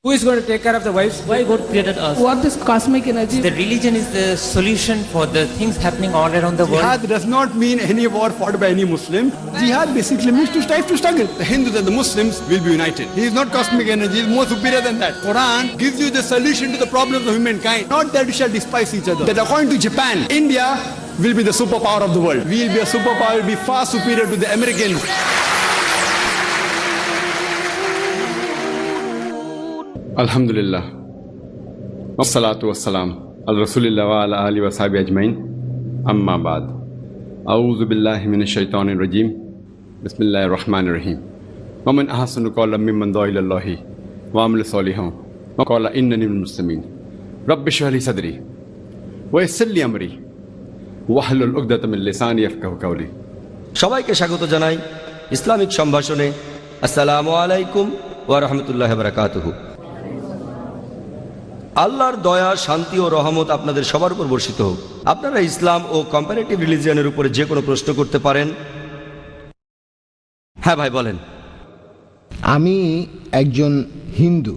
Who is going to take care of the wives? Why God created us? What is cosmic energy? The religion is the solution for the things happening all around the world. Jihad does not mean any war fought by any Muslim. Jihad basically means to strive to struggle. The Hindus and the Muslims will be united. He is not cosmic energy, he is more superior than that. Quran gives you the solution to the problems of humankind, not that we shall despise each other. That according to Japan, India will be the superpower of the world. We will be a superpower, will be far superior to the Americans. Alhamdulillah. Wassalatu wassalam. Al-Rasulillah wa ala alihi wa sahbihi ajmain. Amma ba'd. A'udhu billahi minash shaitanir rajim. Bismillahir rahmanir rahim. Wa man ahsanu qawlan mimman da'a ila Allahi wa amila salihan wa qala innani minal muslimin. Rabbi shrah li sadri wa yassir li amri wahlul 'uqdatam min lisani yafqahu qawli. সবাইকে স্বাগত জানাই Islamic সম্ভাষণে। আসসালামু আলাইকুম ওয়া রাহমাতুল্লাহি ওয়া বারাকাতুহু। আল্লাহর দয়া, শান্তি ও রহমত আপনাদের সবার উপর বর্ষিত হোক। আপনারা ইসলাম ও কম্পারেটিভ রিলিজিয়নের উপরে যে কোনো প্রশ্ন করতে পারেন। হ্যাঁ ভাই বলেন। আমি একজন হিন্দু।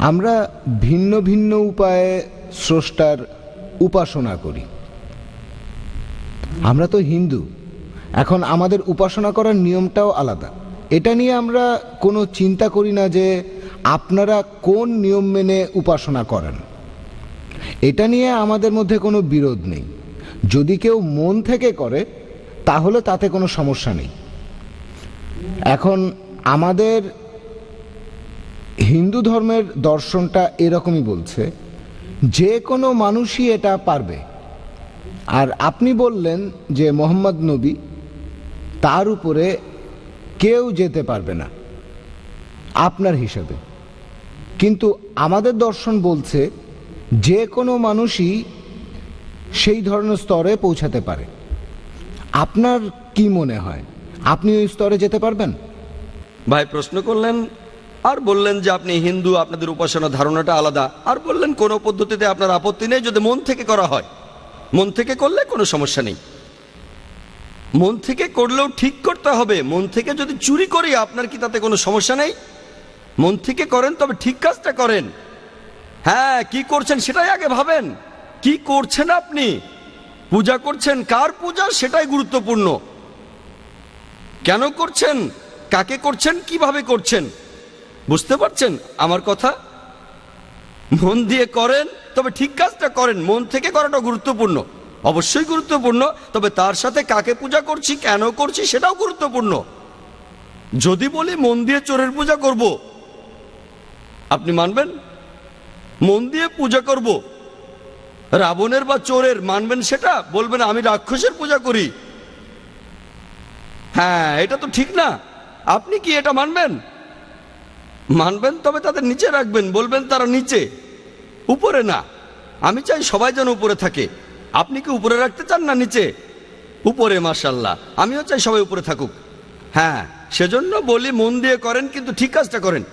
আমরা ভিন্ন ভিন্ন উপায়ে স্রষ্টার উপাসনা করি। আমরা তো হিন্দু, এখন আমাদের উপাসনা করার নিয়মটাও আলাদা। এটা নিয়ে আমরা কোনো চিন্তা করি না যে আপনারা কোন নিয়ম মেনে উপাসনা করেন। এটা নিয়ে আমাদের মধ্যে কোনো বিরোধ নেই। যদি কেউ মন থেকে করে তাহলে তাতে কোনো সমস্যা নেই। এখন আমাদের হিন্দু ধর্মের দর্শনটা এরকমই বলছে, যে কোনো মানুষই এটা পারবে। আর আপনি বললেন যে মোহাম্মদ নবী, তার উপরে কেউ যেতে পারবে না আপনার হিসাবে। কিন্তু আমাদের দর্শন বলছে যে কোনো মানুষই সেই ধরনের স্তরে পৌঁছাতে পারে। আপনার কি মনে হয়, আপনি ওই স্তরে যেতে পারবেন? ভাই প্রশ্ন করলেন আর বললেন যে আপনি হিন্দু, আপনাদের উপাসনা ধারণাটা আলাদা, আর বললেন কোনো পদ্ধতিতে আপনার আপত্তি নেই যদি মন থেকে করা হয়। মন থেকে করলে কোনো সমস্যা নেই। মন থেকে করলেও ঠিক করতে হবে। মন থেকে যদি চুরি করি আপনার কি তাতে কোনো সমস্যা নেই? মন থেকে করেন তবে ঠিক কাজটা করেন। হ্যাঁ, কি করছেন সেটাই আগে ভাবেন। কি করছেন আপনি? পূজা করছেন, কার পূজা সেটাই গুরুত্বপূর্ণ। কেন করছেন, কাকে করছেন, কিভাবে করছেন, বুঝতে পারছেন আমার কথা? মন দিয়ে করেন তবে ঠিক কাজটা করেন। মন থেকে করাটা গুরুত্বপূর্ণ, অবশ্যই গুরুত্বপূর্ণ, তবে তার সাথে কাকে পূজা করছি, কেন করছি সেটাও গুরুত্বপূর্ণ। যদি বলি মন দিয়ে চোরের পূজা করব, আপনি মানবেন? মন দিয়ে পূজা করব রাবণের বা চোরের, মানবেন সেটা? বলবেন আমি রাক্ষসের পূজা করি। হ্যাঁ, এটা তো ঠিক না। আপনি কি এটা মানবেন? মানবেন, তবে তাদের নিচে রাখবেন, বলবেন তারা নিচে, উপরে না। আমি চাই সবাই যেন উপরে থাকে। আপনি কি উপরে রাখতে চান না নিচে? উপরে, মাশাআল্লাহ, আমিও চাই সবাই উপরে থাকুক। হ্যাঁ, সেজন্য বলি মন দিয়ে করেন কিন্তু ঠিক কাজটা করেন।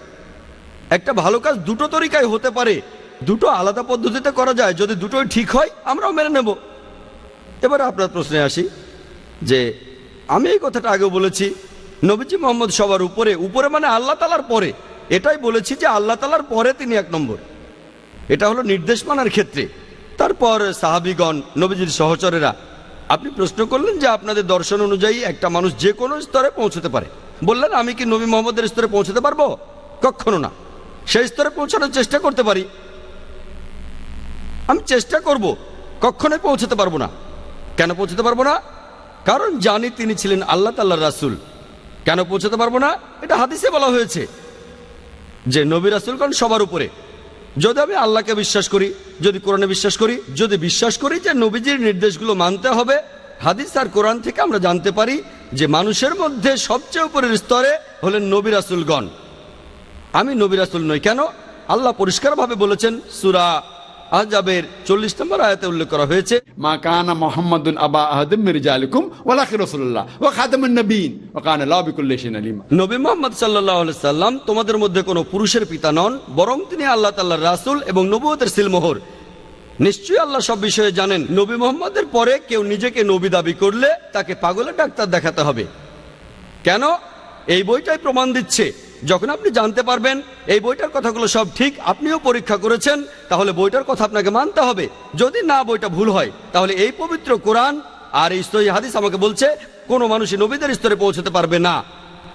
একটা ভালো কাজ দুটো তরিকায় হতে পারে, দুটো আলাদা পদ্ধতিতে করা যায়। যদি দুটোই ঠিক হয় আমরাও মেনে নেব। এবার আপনার প্রশ্নে আসি যে আমি এই কথাটা আগেও বলেছি, নবীজি মোহাম্মদ সবার উপরে। উপরে মানে আল্লাহ তাআলার পরে। এটাই বলেছি যে আল্লাহ তাআলার পরে তিনি এক নম্বর। এটা হলো নির্দেশ মানার ক্ষেত্রে। তারপর সাহাবীগণ, নবীজির সহচরেরা। আপনি প্রশ্ন করলেন যে আপনাদের দর্শন অনুযায়ী একটা মানুষ যে কোনো স্তরে পৌঁছতে পারে। বললেন আমি কি নবী মোহাম্মদের স্তরে পৌঁছতে পারবো? কখনো না। সেই স্তরে পৌঁছানোর চেষ্টা করতে পারি, আমি চেষ্টা করব, কখনোই পৌঁছতে পারবো না। কেন পৌঁছতে পারবো না? কারণ জানি তিনি ছিলেন আল্লাহ তাআলার রাসূল। কেন পৌঁছতে পারবো না? এটা হাদিসে বলা হয়েছে যে নবী রাসূলগণ সবার উপরে। যদি আমি আল্লাহকে বিশ্বাস করি, যদি কোরআনে বিশ্বাস করি, যদি বিশ্বাস করি যে নবীজির নির্দেশগুলো মানতে হবে, হাদিস আর কোরআন থেকে আমরা জানতে পারি যে মানুষের মধ্যে সবচেয়ে উপরের স্তরে হলেন নবী রাসূলগণ। আমি নবী রাসূল নই। কেন? আল্লাহ পরিষ্কারভাবে বলেছেন, সূরা আহজাবের 40 নম্বর আয়াতে উল্লেখ করা হয়েছে, মা কানা মুহাম্মাদুন আবা আহাদিম মির রিজালিকুম ওয়ালাকিন রাসূলুল্লাহ ওয়া খাতামুন নবিয়্যিন ওয়া কানা আল্লাহু বিকুল্লি শাইইন আলিম। নবী মুহাম্মদ সাল্লাল্লাহু আলাইহি সাল্লাম তোমাদের মধ্যে কোনো পুরুষের পিতা নন, বরং তিনি আল্লাহ তাআলার রাসূল এবং নবুয়তের সিলমোহর। নিশ্চয়ই আল্লাহ সব বিষয়ে জানেন। নবী মুহাম্মদের পরে কেউ নিজেকে নবী দাবি করলে তাকে পাগলের ডাক্তার দেখাতে হবে। কেন? এই বইটাই প্রমাণ দিচ্ছে যখন আপনি জানতে পারবেন এই বইটার কথাগুলো সব ঠিক, আপনিও পরীক্ষা করেছেন, তাহলে বইটার কথা আপনাকে মানতে হবে। যদি না বইটা ভুল হয়, তাহলে এই পবিত্র কোরআন আর এই সহিহ হাদিস আমাকে বলছে কোনো মানুষই নবীদের স্তরে পৌঁছতে পারবে না।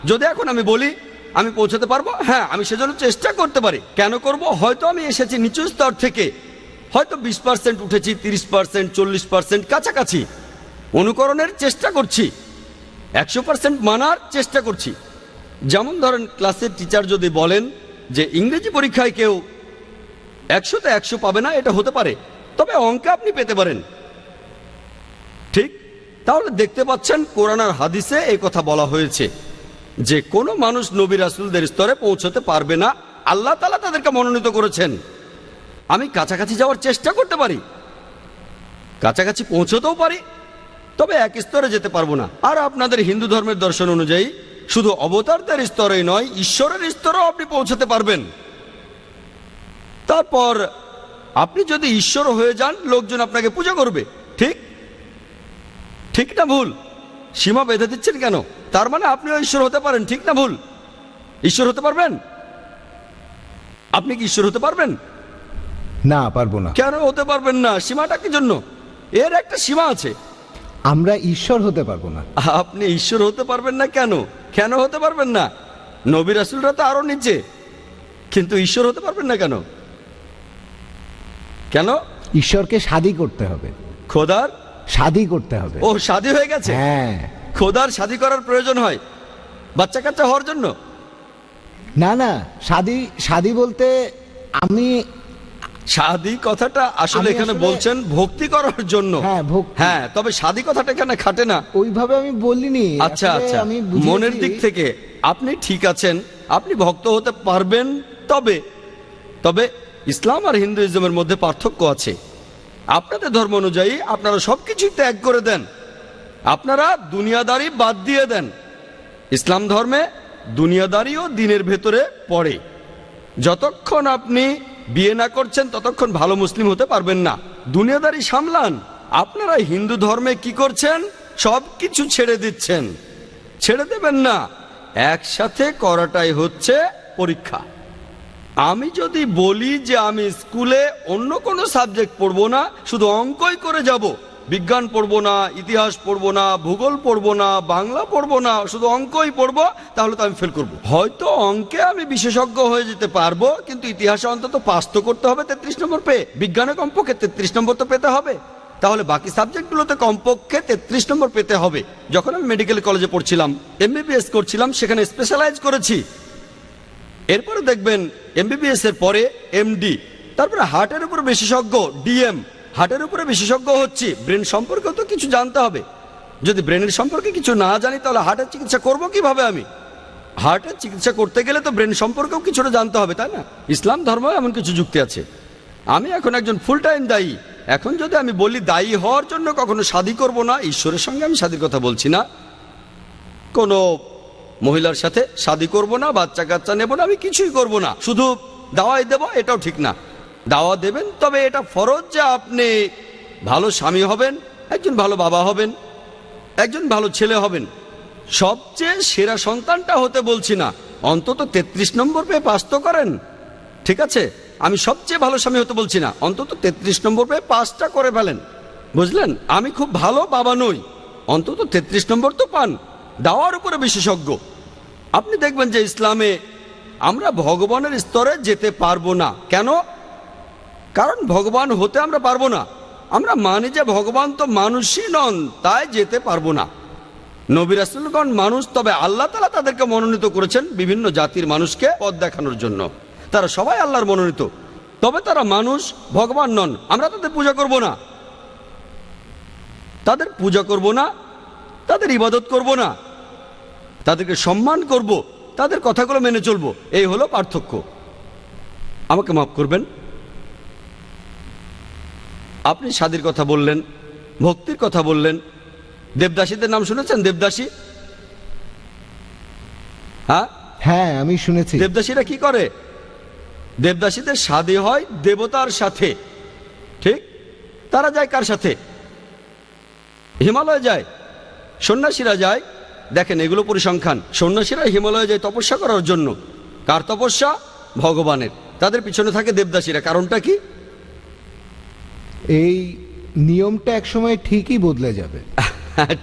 যদি এখন আমি বলি আমি পৌঁছতে পারবো, হ্যাঁ আমি সেজন্য চেষ্টা করতে পারি। কেন করব? হয়তো আমি এসেছি নিচু স্তর থেকে, হয়তো 20% উঠেছি, 30%, 40% কাছাকাছি। অনুকরণের চেষ্টা করছি, 100% মানার চেষ্টা করছি। যেমন ধরেন ক্লাসের টিচার যদি বলেন যে ইংরেজি পরীক্ষায় কেউ 100তে 100 পাবে না, এটা হতে পারে, তবে অঙ্কে আপনি পেতে পারেন, ঠিক? তাহলে দেখতে পাচ্ছেন কোরআন আর হাদিসে এই কথা বলা হয়েছে যে কোনো মানুষ নবী রাসূলদের স্তরে পৌঁছতে পারবে না। আল্লাহ তাআলা তাদেরকে মনোনীত করেছেন। আমি কাছাকাছি যাওয়ার চেষ্টা করতে পারি, কাছাকাছি পৌঁছতেও পারি, তবে এক স্তরে যেতে পারবো না। আর আপনাদের হিন্দু ধর্মের দর্শন অনুযায়ী শুধু অবতারদের স্তরেই নয়, ঈশ্বরের স্তরেও আপনি পৌঁছতে পারবেন। তারপর আপনি যদি ঈশ্বর হয়ে যান, লোকজন আপনাকে পূজা করবে, ঠিক? ঠিক না ভুল? সীমা বেঁধে দিচ্ছেন কেন? তার মানে আপনিও ঈশ্বর হতে পারেন, ঠিক না ভুল? ঈশ্বর হতে পারবেন? আপনি কি ঈশ্বর হতে পারবেন? না, পারবো না। কেন হতে পারবেন না? সীমাটা কি জন্য? এর একটা সীমা আছে। আমরা ঈশ্বর হতে পারবো না। আপনি ঈশ্বর হতে পারবেন না কেন? কেন হতে পারবেন না? নবী রাসূলরা তো আরো নিচে, কিন্তু ঈশ্বর হতে পারবেন না কেন? কেন? ঈশ্বরকে শাদী করতে হবে। খোদার শাদী করতে হবে। ও শাদী হয়ে গেছে? হ্যাঁ। খোদার শাদী করার প্রয়োজন হয় বাচ্চা কাচ্চা হওয়ার জন্য? না না, শাদী বলতে আমি শাদী কথাটা আসলে এখানে বলছেন ভক্তি করার জন্য। হ্যাঁ, ভক্তি। হ্যাঁ, তবে শাদী কথাটা এখানে খাটে না। ওইভাবে আমি বলিনি। আচ্ছা আসলে আচ্ছা, আমি বুঝিয়েছি। মনের দিক থেকে আপনি ঠিক আছেন, আপনি ভক্ত হতে পারবেন। তবে তবে ইসলাম আর হিন্দুইজমের মধ্যে পার্থক্য আছে। আপনাদের ধর্ম অনুযায়ী আপনারা সবকিছুই ত্যাগ করে দেন, আপনারা দুনিয়াদারি বাদ দিয়ে দেন। ইসলাম ধর্মে দুনিয়াদারিও দিনের ভেতরে পড়ে। যতক্ষণ আপনি বিয়ে না করছেন ততক্ষণ ভালো মুসলিম হতে পারবেন না। দুনিয়াদারি সামলান। আপনারা হিন্দু ধর্মে কি করছেন? সব কিছু ছেড়ে দিচ্ছেন। ছেড়ে দেবেন না, একসাথে করাটাই হচ্ছে পরীক্ষা। আমি যদি বলি যে আমি স্কুলে অন্য কোনো সাবজেক্ট পড়বো না, শুধু অঙ্কই করে যাব, বিজ্ঞান পড়বো না, ইতিহাস পড়বো না, ভূগোল পড়বো না, বাংলা পড়বো না, শুধু অঙ্কই পড়বো, তাহলে তো আমি ফেল করবো। হয়তো অঙ্কে আমি বিশেষজ্ঞ হয়ে যেতে পারবো, কিন্তু ইতিহাসে অন্তত পাস তো করতে হবে 33 নম্বর পেয়ে, বিজ্ঞানে কমপক্ষে 33 নম্বর তো পেতে হবে। তাহলে বাকি সাবজেক্টগুলোতে কমপক্ষে 33 নম্বর পেতে হবে। যখন আমি মেডিকেল কলেজে পড়ছিলাম, MBBS করছিলাম, সেখানে স্পেশালাইজ করেছি। এরপরে দেখবেন MBBS এর পরে MD, তারপরে হার্টের উপর বিশেষজ্ঞ DM, হার্টের উপরে বিশেষজ্ঞ হচ্ছি। ব্রেন সম্পর্কেও তো কিছু জানতে হবে। যদি ব্রেনের সম্পর্কে কিছু না জানি, তাহলে হার্টের চিকিৎসা করব কিভাবে? আমি হার্টের চিকিৎসা করতে গেলে তো ব্রেন সম্পর্কেও কিছুটা জানতে হবে, তাই না? ইসলাম ধর্ম এমন কিছু যুক্তি আছে। আমি এখন একজন ফুল টাইম দায়ী। এখন যদি আমি বলি দায়ী হওয়ার জন্য কখনো শাদী করব না, ঈশ্বরের সঙ্গে আমি শাদীর কথা বলছি না, কোনো মহিলার সাথে শাদী করব না, বাচ্চা কাচ্চা নেব না, আমি কিছুই করব না, শুধু দাওয়াই দেব, এটাও ঠিক না। দাওয়া দেবেন, তবে এটা ফরজ যে আপনি ভালো স্বামী হবেন, একজন ভালো বাবা হবেন, একজন ভালো ছেলে হবেন। সবচেয়ে সেরা সন্তানটা হতে বলছি না, অন্তত 33 নম্বর পেয়ে পাস তো করেন, ঠিক আছে? আমি সবচেয়ে ভালো স্বামী হতে বলছি না, অন্তত 33 নম্বর পেয়ে পাসটা করে ফেলেন, বুঝলেন? আমি খুব ভালো বাবা নই, অন্তত 33 নম্বর তো পান। দাওয়ার উপরে বিশেষজ্ঞ। আপনি দেখবেন যে ইসলামে আমরা ভগবানের স্তরে যেতে পারবো না। কেন? কারণ ভগবান হতে আমরা পারবো না। আমরা মানি যে ভগবান তো মানুষই নন, তাই যেতে পারবো না। নবী রাসূলগণ মানুষ, তবে আল্লাহ তাআলা তাদেরকে মনোনীত করেছেন বিভিন্ন জাতির মানুষকে পথ দেখানোর জন্য। তারা সবাই আল্লাহর মনোনীত, তবে তারা মানুষ, ভগবান নন। আমরা তাদের পূজা করব না, তাদের পূজা করব না, তাদের ইবাদত করব না, তাদেরকে সম্মান করব, তাদের কথাগুলো মেনে চলবো। এই হলো পার্থক্য। আমাকে মাফ করবেন। আপনি শাদীর কথা বললেন, ভক্তির কথা বললেন, দেবদাসীদের নাম শুনেছেন? দেবদাসী, হ্যাঁ হ্যাঁ, আমি শুনেছি। দেবদাসীরা কি করে? দেবদাসীদের শাদী হয় দেবতার সাথে, ঠিক? তারা যায় কার সাথে? হিমালয়ে যায়। সন্ন্যাসীরা যায়, দেখেন এগুলো পরিসংখ্যান। সন্ন্যাসীরা হিমালয়ে যায় তপস্যা করার জন্য, কার তপস্যা? ভগবানের। তাদের পিছনে থাকে দেবদাসীরা। কারণটা কি? এই নিয়মটা একসময় ঠিকই বদলে যাবে।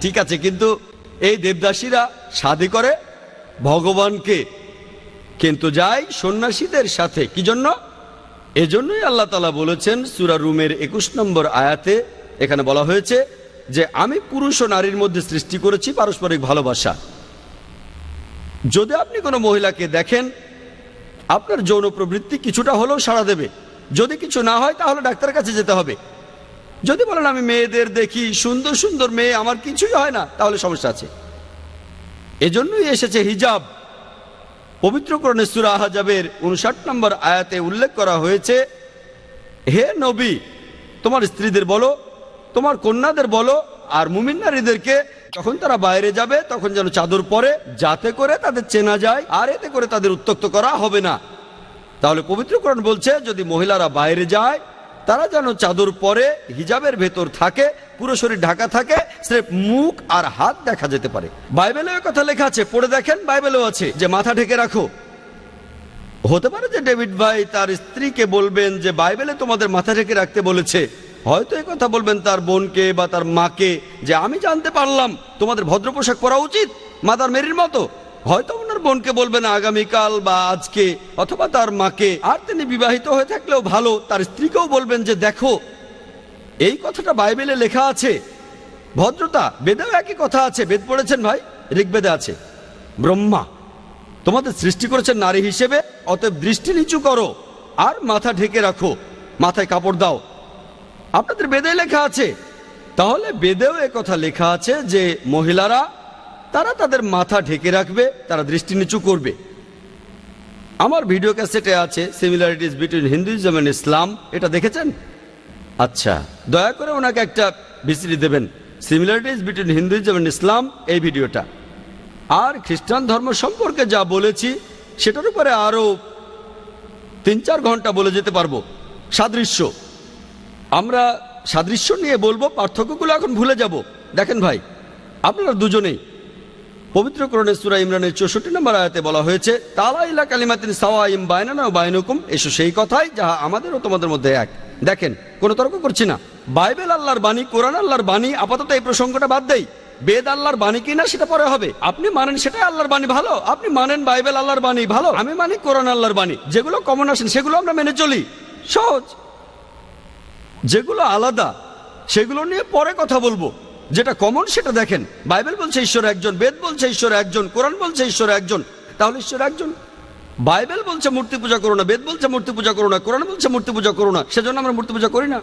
ঠিক আছে, কিন্তু এই দেবদাসীরা শাদি করে ভগবানকে, কিন্তু যায় সন্ন্যাসীদের সাথে। কি জন্য? এজন্যই আল্লাহ তাআলা বলেছেন সূরা রুমের 21 নম্বর আয়াতে, এখানে বলা হয়েছে যে আমি পুরুষ ও নারীর মধ্যে সৃষ্টি করেছি পারস্পরিক ভালোবাসা। যদি আপনি কোনো মহিলাকে দেখেন, আপনার যৌন প্রবৃত্তি কিছুটা হলেও সাড়া দেবে। যদি কিছু না হয় তাহলে ডাক্তারের কাছে যেতে হবে। যদি বলেন আমি মেয়েদের দেখি, সুন্দর সুন্দর মেয়ে, আমার কিছুই হয় না, তাহলে সমস্যা আছে। এজন্যই এসেছে হিজাব। পবিত্র কোরআনে সূরা আহজাবের 59 নম্বর আয়াতে উল্লেখ করা হয়েছে, হে নবী, তোমার স্ত্রীদের বলো, তোমার কন্যাদের বলো, আর মুমিন নারীদেরকে যখন তারা বাইরে যাবে তখন যেন চাদর পরে, যাতে করে তাদের চেনা যায়, আর এতে করে তাদের উত্ত্যক্ত করা হবে না। তাহলে পবিত্র কোরআন বলছে যদি মহিলারা বাইরে যায় তারা যেন চাদর পরে, হিজাবের ভেতর থাকে, পুরো শরীর ঢাকা থাকে, স্রেফ মুখ আর হাত দেখা যেতে পারে। বাইবেলেও কথা লেখা আছে, পড়ে দেখেন, বাইবেলেও আছে যে মাথা ঢেকে রাখো। হতে পারে যে ডেভিড ভাই তার স্ত্রীকে বলবেন যে বাইবেলে তোমাদের মাথা ঢেকে রাখতে বলেছে। হয়তো এই কথা বলবেন তার বোনকে বা তার মাকে, যে আমি জানতে পারলাম তোমাদের ভদ্র পোশাক পরা উচিত, মাদার মেরির মতো। হয়তো ওনার বোনকে বলবেন আগামীকাল বা আজকে, অথবা তার মাকে। আর তিনি বিবাহিত হয়ে থাকলেও ভালো, তার স্ত্রীকেও বলবেন যে দেখো, এই কথাটা বাইবেলে লেখা আছে। ভদ্রতা বেদেও একই কথা আছে। বেদ পড়েছেন ভাই? ঋগ্বেদে আছে, ব্রহ্মা তোমাদের সৃষ্টি করেছেন নারী হিসেবে, অতএব দৃষ্টি নিচু করো আর মাথা ঢেকে রাখো, মাথায় কাপড় দাও। আপনাদের বেদে লেখা আছে। তাহলে বেদেও কথা লেখা আছে যে মহিলারা তারা তাদের মাথা ঢেকে রাখবে, তারা দৃষ্টি নিচু করবে। আমার ভিডিও ক্যাসেটে আছে সিমিলারিটিজ বিটুইন হিন্দুইজম এন্ড ইসলাম। এটা দেখেছেন? আচ্ছা, দয়া করে ওনাকে একটা ভিসিডি দেবেন, সিমিলারিটিজ বিটুইন হিন্দুইজম এন্ড ইসলাম, এই ভিডিওটা। আর খ্রিস্টান ধর্ম সম্পর্কে যা বলেছি সেটার উপরে আরো 3-4 ঘন্টা বলে যেতে পারবো। সাদৃশ্য, আমরা সাদৃশ্য নিয়ে বলবো, পার্থক্যগুলো এখন ভুলে যাব। দেখেন ভাই, আপনারা দুজনেই পবিত্র কোরআনে সূরা ইমরানের 64 নম্বর আয়াতে বলা হয়েছে, তাআলা ইলা কালিমাতিন সাওয়াইম বাইনানা ওয়া বাইনাকুম, এসো সেই কথাই যাহা আমাদের ও তোমাদের মধ্যে এক। দেখেন, কোনো তর্ক করছি না। বাইবেল আল্লাহর বাণী, কোরআন আল্লাহর বাণী। আপাতত এই প্রসঙ্গটা বাদ দেই। বেদ আল্লাহর বাণী কিনা সেটা পরে হবে। আপনি মানেন সেটাই আল্লাহর বাণী, ভালো। আপনি মানেন বাইবেল আল্লাহর বাণী, ভালো। আমি মানি কোরআন আল্লাহর বাণী। যেগুলো কমন আসেন সেগুলো আমরা মেনে চলি, সহজ। যেগুলো আলাদা সেগুলো নিয়ে পরে কথা বলবো। যেটা কমন সেটা দেখেন। বাইবেল বলছে ঈশ্বর একজন, বেদ বলছে ঈশ্বর একজন, কোরআন বলছে ঈশ্বর একজন, তাহলে ঈশ্বর একজন। বাইবেল বলছে মূর্তি পূজা করো না, বেদ বলছে মূর্তি পূজা করো না, কোরআন বলছে মূর্তি পূজা করো না, সেজন্য আমরা মূর্তি পূজা করি না।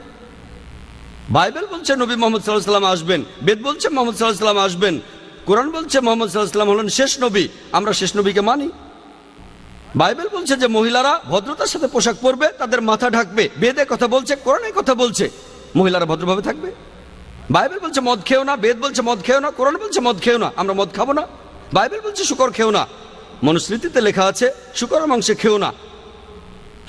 বাইবেল বলছে নবী মুহাম্মদ সাল্লাল্লাহু আলাইহি ওয়াসাল্লাম আসবেন, বেদ বলছে মুহাম্মদ সাল্লাল্লাহু আলাইহি ওয়াসাল্লাম আসবেন, কোরআন বলছে মুহাম্মদ সাল্লাল্লাহু আলাইহি ওয়াসাল্লাম হলেন শেষ নবী, আমরা শেষ নবীকে মানি। বাইবেল বলছে যে মহিলারা ভদ্রতার সাথে পোশাক পরবে, তাদের মাথা ঢাকবে। বেদে কথা বলছে, কোরআনে কথা বলছে, মহিলারা ভদ্রভাবে থাকবে। বাইবেল বলছে মদ খেও না, বেদ বলছে মদ খেও না, কোরআন বলছে মদ খেও না, আমরা মদ খাবো না। বাইবেল বলছে শুকর খেও না, মনুস্মৃতিতে লেখা আছে শুকরের মাংস খেও না,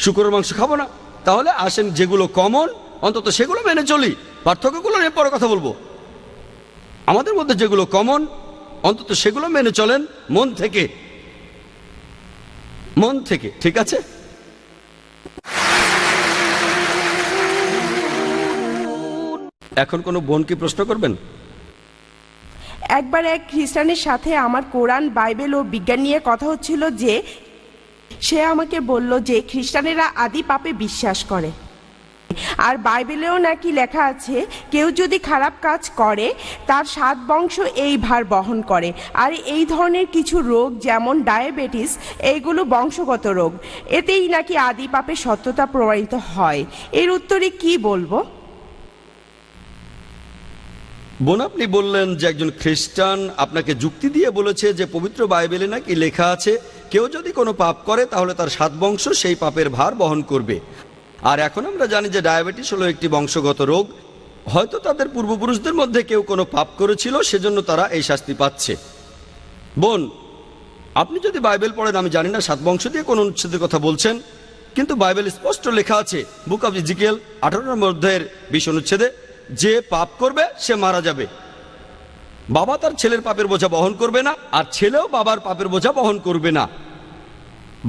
শুকরের মাংস খাবো না। তাহলে আসেন, যেগুলো কমন অন্তত সেগুলো মেনে চলি, পার্থক্যগুলো নিয়ে পরে কথা বলবো। আমাদের মধ্যে যেগুলো কমন অন্তত সেগুলো মেনে চলেন মন থেকে, মন থেকে, ঠিক আছে? এখন কোনো বোন কি প্রশ্ন করবেন? একবার এক খ্রিস্টানের সাথে আমার কোরআন, বাইবেল ও বিজ্ঞান নিয়ে কথা হচ্ছিল, যে সে আমাকে বলল যে খ্রিস্টানেরা আদি পাপে বিশ্বাস করে, আর বাইবেলেও নাকি লেখা আছে কেউ যদি খারাপ কাজ করে তার 7 বংশ এই ভার বহন করে। আর এই ধরনের কিছু রোগ যেমন ডায়াবেটিস, এইগুলো বংশগত রোগ, এতেই নাকি আদি পাপের সত্যতা প্রমাণিত হয়। এর উত্তরে কি বলবো? বোন, আপনি বললেন যে একজন খ্রিস্টান আপনাকে যুক্তি দিয়ে বলেছে যে পবিত্র বাইবেলে নাকি লেখা আছে কেউ যদি কোনো পাপ করে তাহলে তার 7 বংশ সেই পাপের ভার বহন করবে। আর এখন আমরা জানি যে ডায়াবেটিস হলো একটি বংশগত রোগ। হয়তো তাদের পূর্বপুরুষদের মধ্যে কেউ কোনো পাপ করেছিল, সেজন্য তারা এই শাস্তি পাচ্ছে। বোন, আপনি যদি বাইবেল পড়েন, আমি জানি না 7 বংশ দিয়ে কোন অনুচ্ছেদের কথা বলছেন, কিন্তু বাইবেল স্পষ্ট লেখা আছে বুক অব ইজিকেল 18 নম্বর অধ্যায়ের 20 অনুচ্ছেদে, যে পাপ করবে সে মারা যাবে। বাবা তার ছেলের পাপের বোঝা বহন করবে না, আর ছেলেও বাবার পাপের বোঝা বহন করবে না।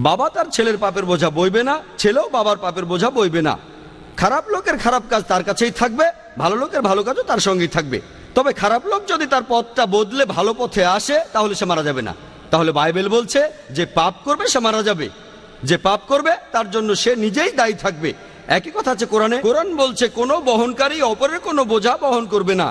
বাবা তার ছেলের পাপের বোঝা বইবে না, ছেলেও বাবার পাপের বোঝা বইবে না। খারাপ লোকের খারাপ কাজ তার কাছেই থাকবে, ভালো লোকের ভালো কাজও তার সঙ্গেই থাকবে। তবে খারাপ লোক যদি তার পথটা বদলে ভালো পথে আসে তাহলে সে মারা যাবে না। তাহলে বাইবেল বলছে যে পাপ করবে সে মারা যাবে, যে পাপ করবে তার জন্য সে নিজেই দায়ী থাকবে। একই কথা আছে কোরআনে। কোরআন বলছে কোনো বহনকারী অপরের কোনো বোঝা বহন করবে না,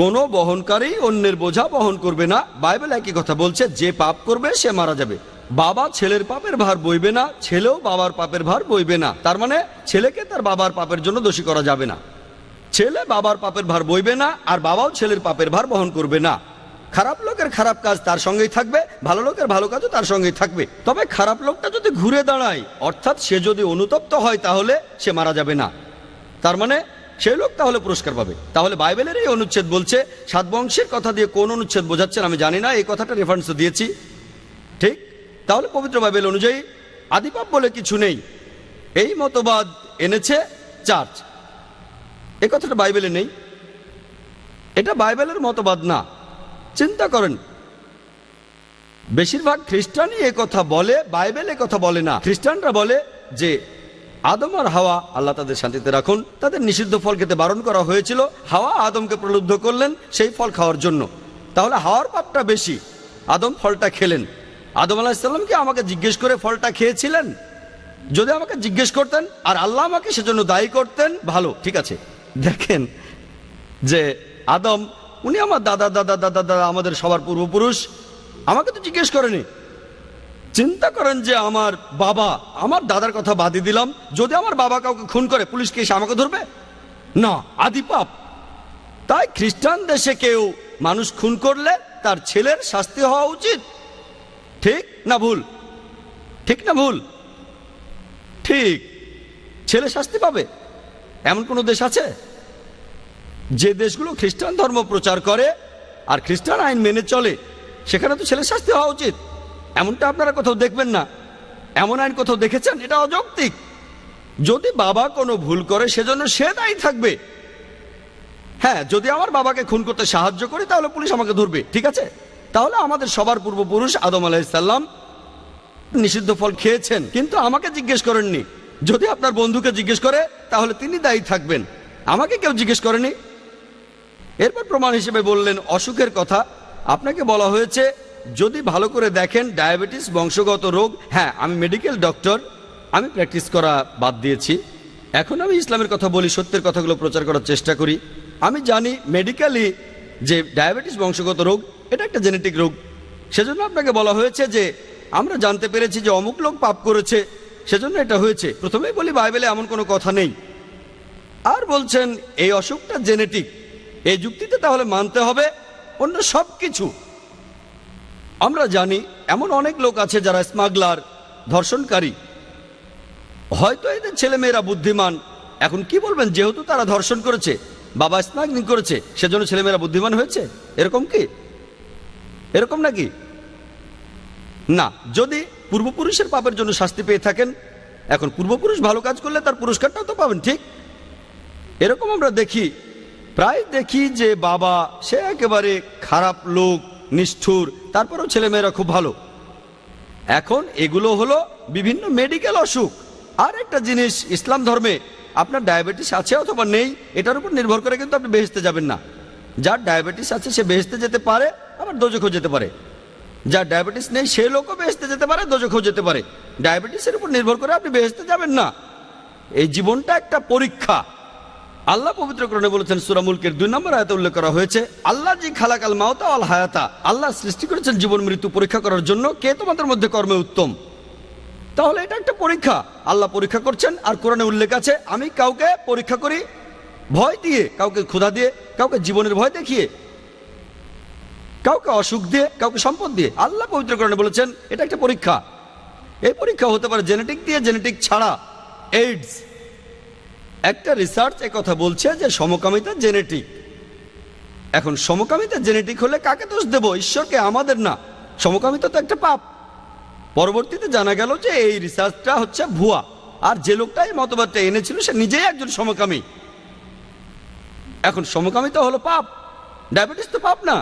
কোনো বহনকারী অন্যের বোঝা বহন করবে না। বাইবেল একই কথা বলছে, যে পাপ করবে সে মারা যাবে। বাবা ছেলের পাপের ভার বইবে না, ছেলেও বাবার পাপের ভার বইবে না। তার মানে ছেলেকে তার বাবার পাপের জন্য দোষী করা যাবে না। ছেলে বাবার পাপের ভার বইবে না, আর বাবাও ছেলের পাপের ভার বহন করবে না। খারাপ লোকের খারাপ কাজ তার সঙ্গেই থাকবে, ভালো লোকের ভালো কাজও তার সঙ্গেই থাকবে। তবে খারাপ লোকটা যদি ঘুরে দাঁড়ায়, অর্থাৎ সে যদি অনুতপ্ত হয়, তাহলে সে মারা যাবে না। তার মানে সেই লোক তাহলে পুরস্কার পাবে। তাহলে বাইবেলের এই অনুচ্ছেদ বলছে, 7 বংশের কথা দিয়ে কোন অনুচ্ছেদ বোঝাচ্ছেন আমি জানি না, এই কথাটা রেফারেন্স দিয়েছি, ঠিক? তাহলে পবিত্র বাইবেল অনুযায়ী আদিপাপ বলে কিছু নেই। এই মতবাদ এনেছে চার্চ, এই কথাটা বাইবেলে নেই, এটা বাইবেলের মতবাদ না। চিন্তা করেন, বেশিরভাগ খ্রিস্টানই এ কথা বলে, বাইবেল এ কথা বলে না। খ্রিস্টানরা বলে যে আদম আর হাওয়া, আল্লাহ তাদের শান্তিতে রাখুন, তাদের নিষিদ্ধ ফল খেতে বারণ করা হয়েছিল। হাওয়া আদমকে প্রলুব্ধ করলেন সেই ফল খাওয়ার জন্য। তাহলে হাওয়ার পাপটা বেশি, আদম ফলটা খেলেন। আদম আলাইহিস সালাম কি আমাকে জিজ্ঞেস করে ফলটা খেয়েছিলেন? যদি আমাকে জিজ্ঞেস করতেন আর আল্লাহ আমাকে সেজন্য দায়ী করতেন, ভালো, ঠিক আছে। দেখেন যে আদম, উনি আমার দাদা দাদা দাদা দাদা, আমাদের সবার পূর্বপুরুষ, আমাকে তো জিজ্ঞেস করেনি। চিন্তা করেন যে আমার বাবা, আমার দাদার কথা বাদই দিলাম, যদি আমার বাবা কাউকে খুন করে, পুলিশকে এসে আমাকে ধরবে না? আদি পাপ। তাই খ্রিস্টান দেশে কেউ মানুষ খুন করলে তার ছেলের শাস্তি হওয়া উচিত। ঠিক না ভুল? ঠিক না ভুল? ঠিক, ছেলে শাস্তি পাবে। এমন কোন দেশ আছে? যে দেশগুলো খ্রিস্টান ধর্ম প্রচার করে আর খ্রিস্টান আইন মেনে চলে, সেখানে তো ছেলের শাস্তি হওয়া উচিত। এমনটা আপনারা কোথাও দেখবেন না। এমন আইন কোথাও দেখেছেন? এটা অযৌক্তিক। যদি বাবা কোনো ভুল করে সেজন্য সে দায়ী থাকবে। হ্যাঁ, যদি আমার বাবাকে খুন করতে সাহায্য করি তাহলে পুলিশ আমাকে ধরবে, ঠিক আছে। তাহলে আমাদের সবার পূর্বপুরুষ আদম আলাইহিস সালাম নিষিদ্ধ ফল খেয়েছেন, কিন্তু আমাকে জিজ্ঞেস করেননি। যদি আপনার বন্ধুকে জিজ্ঞেস করে তাহলে তিনি দায়ী থাকবেন, আমাকে কেউ জিজ্ঞেস করেনি। এরপর প্রমাণ হিসেবে বললেন অসুখের কথা। আপনাকে বলা হয়েছে যদি ভালো করে দেখেন ডায়াবেটিস বংশগত রোগ। হ্যাঁ, আমি মেডিকেল ডক্টর, আমি প্র্যাকটিস করা বাদ দিয়েছি। এখন আমি ইসলামের কথা বলি, সত্যের কথাগুলো প্রচার করার চেষ্টা করি। আমি জানি মেডিকেলি যে ডায়াবেটিস বংশগত রোগ, এটা একটা জেনেটিক রোগ। সেজন্য আপনাকে বলা হয়েছে যে আমরা জানতে পেরেছি যে অমুক লোক পাপ করেছে, সেজন্য এটা হয়েছে। প্রথমেই বলি বাইবেলে এমন কোনো কথা নেই। আর বলছেন এই অসুখটা জেনেটিক, এই যুক্তিতে তাহলে মানতে হবে অন্য সব কিছু। আমরা জানি এমন অনেক লোক আছে যারা স্মাগলার, ধর্ষণকারী। হয়তো এদের ছেলেমেয়েরা বুদ্ধিমান। এখন কি বলবেন, যেহেতু তারা ধর্ষণ করেছে, বাবা স্মাগলিং করেছে, সেজন্য ছেলেমেয়েরা বুদ্ধিমান হয়েছে? এরকম কি? এরকম নাকি? না। যদি পূর্বপুরুষের পাপের জন্য শাস্তি পেয়ে থাকেন, এখন পূর্বপুরুষ ভালো কাজ করলে তার পুরস্কারটাও তো পাবেন, ঠিক? এরকম আমরা দেখি, প্রায় দেখি যে বাবা সে একেবারে খারাপ লোক, নিষ্ঠুর, তারপরেও ছেলেমেয়েরা খুব ভালো। এখন এগুলো হলো বিভিন্ন মেডিকেল অসুখ। আর একটা জিনিস, ইসলাম ধর্মে আপনার ডায়াবেটিস আছে অথবা নেই, এটার উপর নির্ভর করে কিন্তু আপনি বেহেশতে যাবেন না। যার ডায়াবেটিস আছে সে বেহেশতে যেতে পারে, আবার দোজখও যেতে পারে। যার ডায়াবেটিস নেই সে লোকও বেহেশতে যেতে পারে, দোজখও যেতে পারে। ডায়াবেটিসের উপর নির্ভর করে আপনি বেহেশতে যাবেন না। এই জীবনটা একটা পরীক্ষা। আল্লাহ পবিত্র কোরআনে বলেছেন, সূরা মুলকের 2 নম্বর আয়াতে উল্লেখ করা হয়েছে, আল্লাহ জি খালাকাল মাউতা ওয়াল হায়াতা, আল্লাহ সৃষ্টি করেছেন জীবন মৃত্যু পরীক্ষা করার জন্য, কে তোমাদের মধ্যে কর্মে উত্তম। তাহলে এটা একটা পরীক্ষা, আল্লাহ পরীক্ষা করছেন। আর কোরআনে উল্লেখ আছে, আমি কাউকে পরীক্ষা করি ভয় দিয়ে, কাউকে ক্ষুধা দিয়ে, কাউকে জীবনের ভয় দেখিয়ে, কাউকে অসুখ দিয়ে, কাউকে সম্পদ দিয়ে। আল্লাহ পবিত্র কোরআনে বলেছেন এটা একটা পরীক্ষা। এই পরীক্ষা হতে পারে জেনেটিক দিয়ে, জেনেটিক ছাড়া। এইডস, একটা রিসার্চ কথা বলছে যে সমকামিতা জেনেটিক। এখন সমকামিতা জেনেটিক হলে কাকে দোষ দেব? ঈশ্বরকে, আমাদের না। সমকামিতা তো একটা পাপ। পরবর্তীতে জানা গেল যে এই রিসার্চটা হচ্ছে ভুয়া, আর যে লোকটা এই মতবাদটা এনেছিল সে নিজেই একজন সমকামী। এখন সমকামিতা হলো পাপ, ডায়াবেটিস তো পাপ না।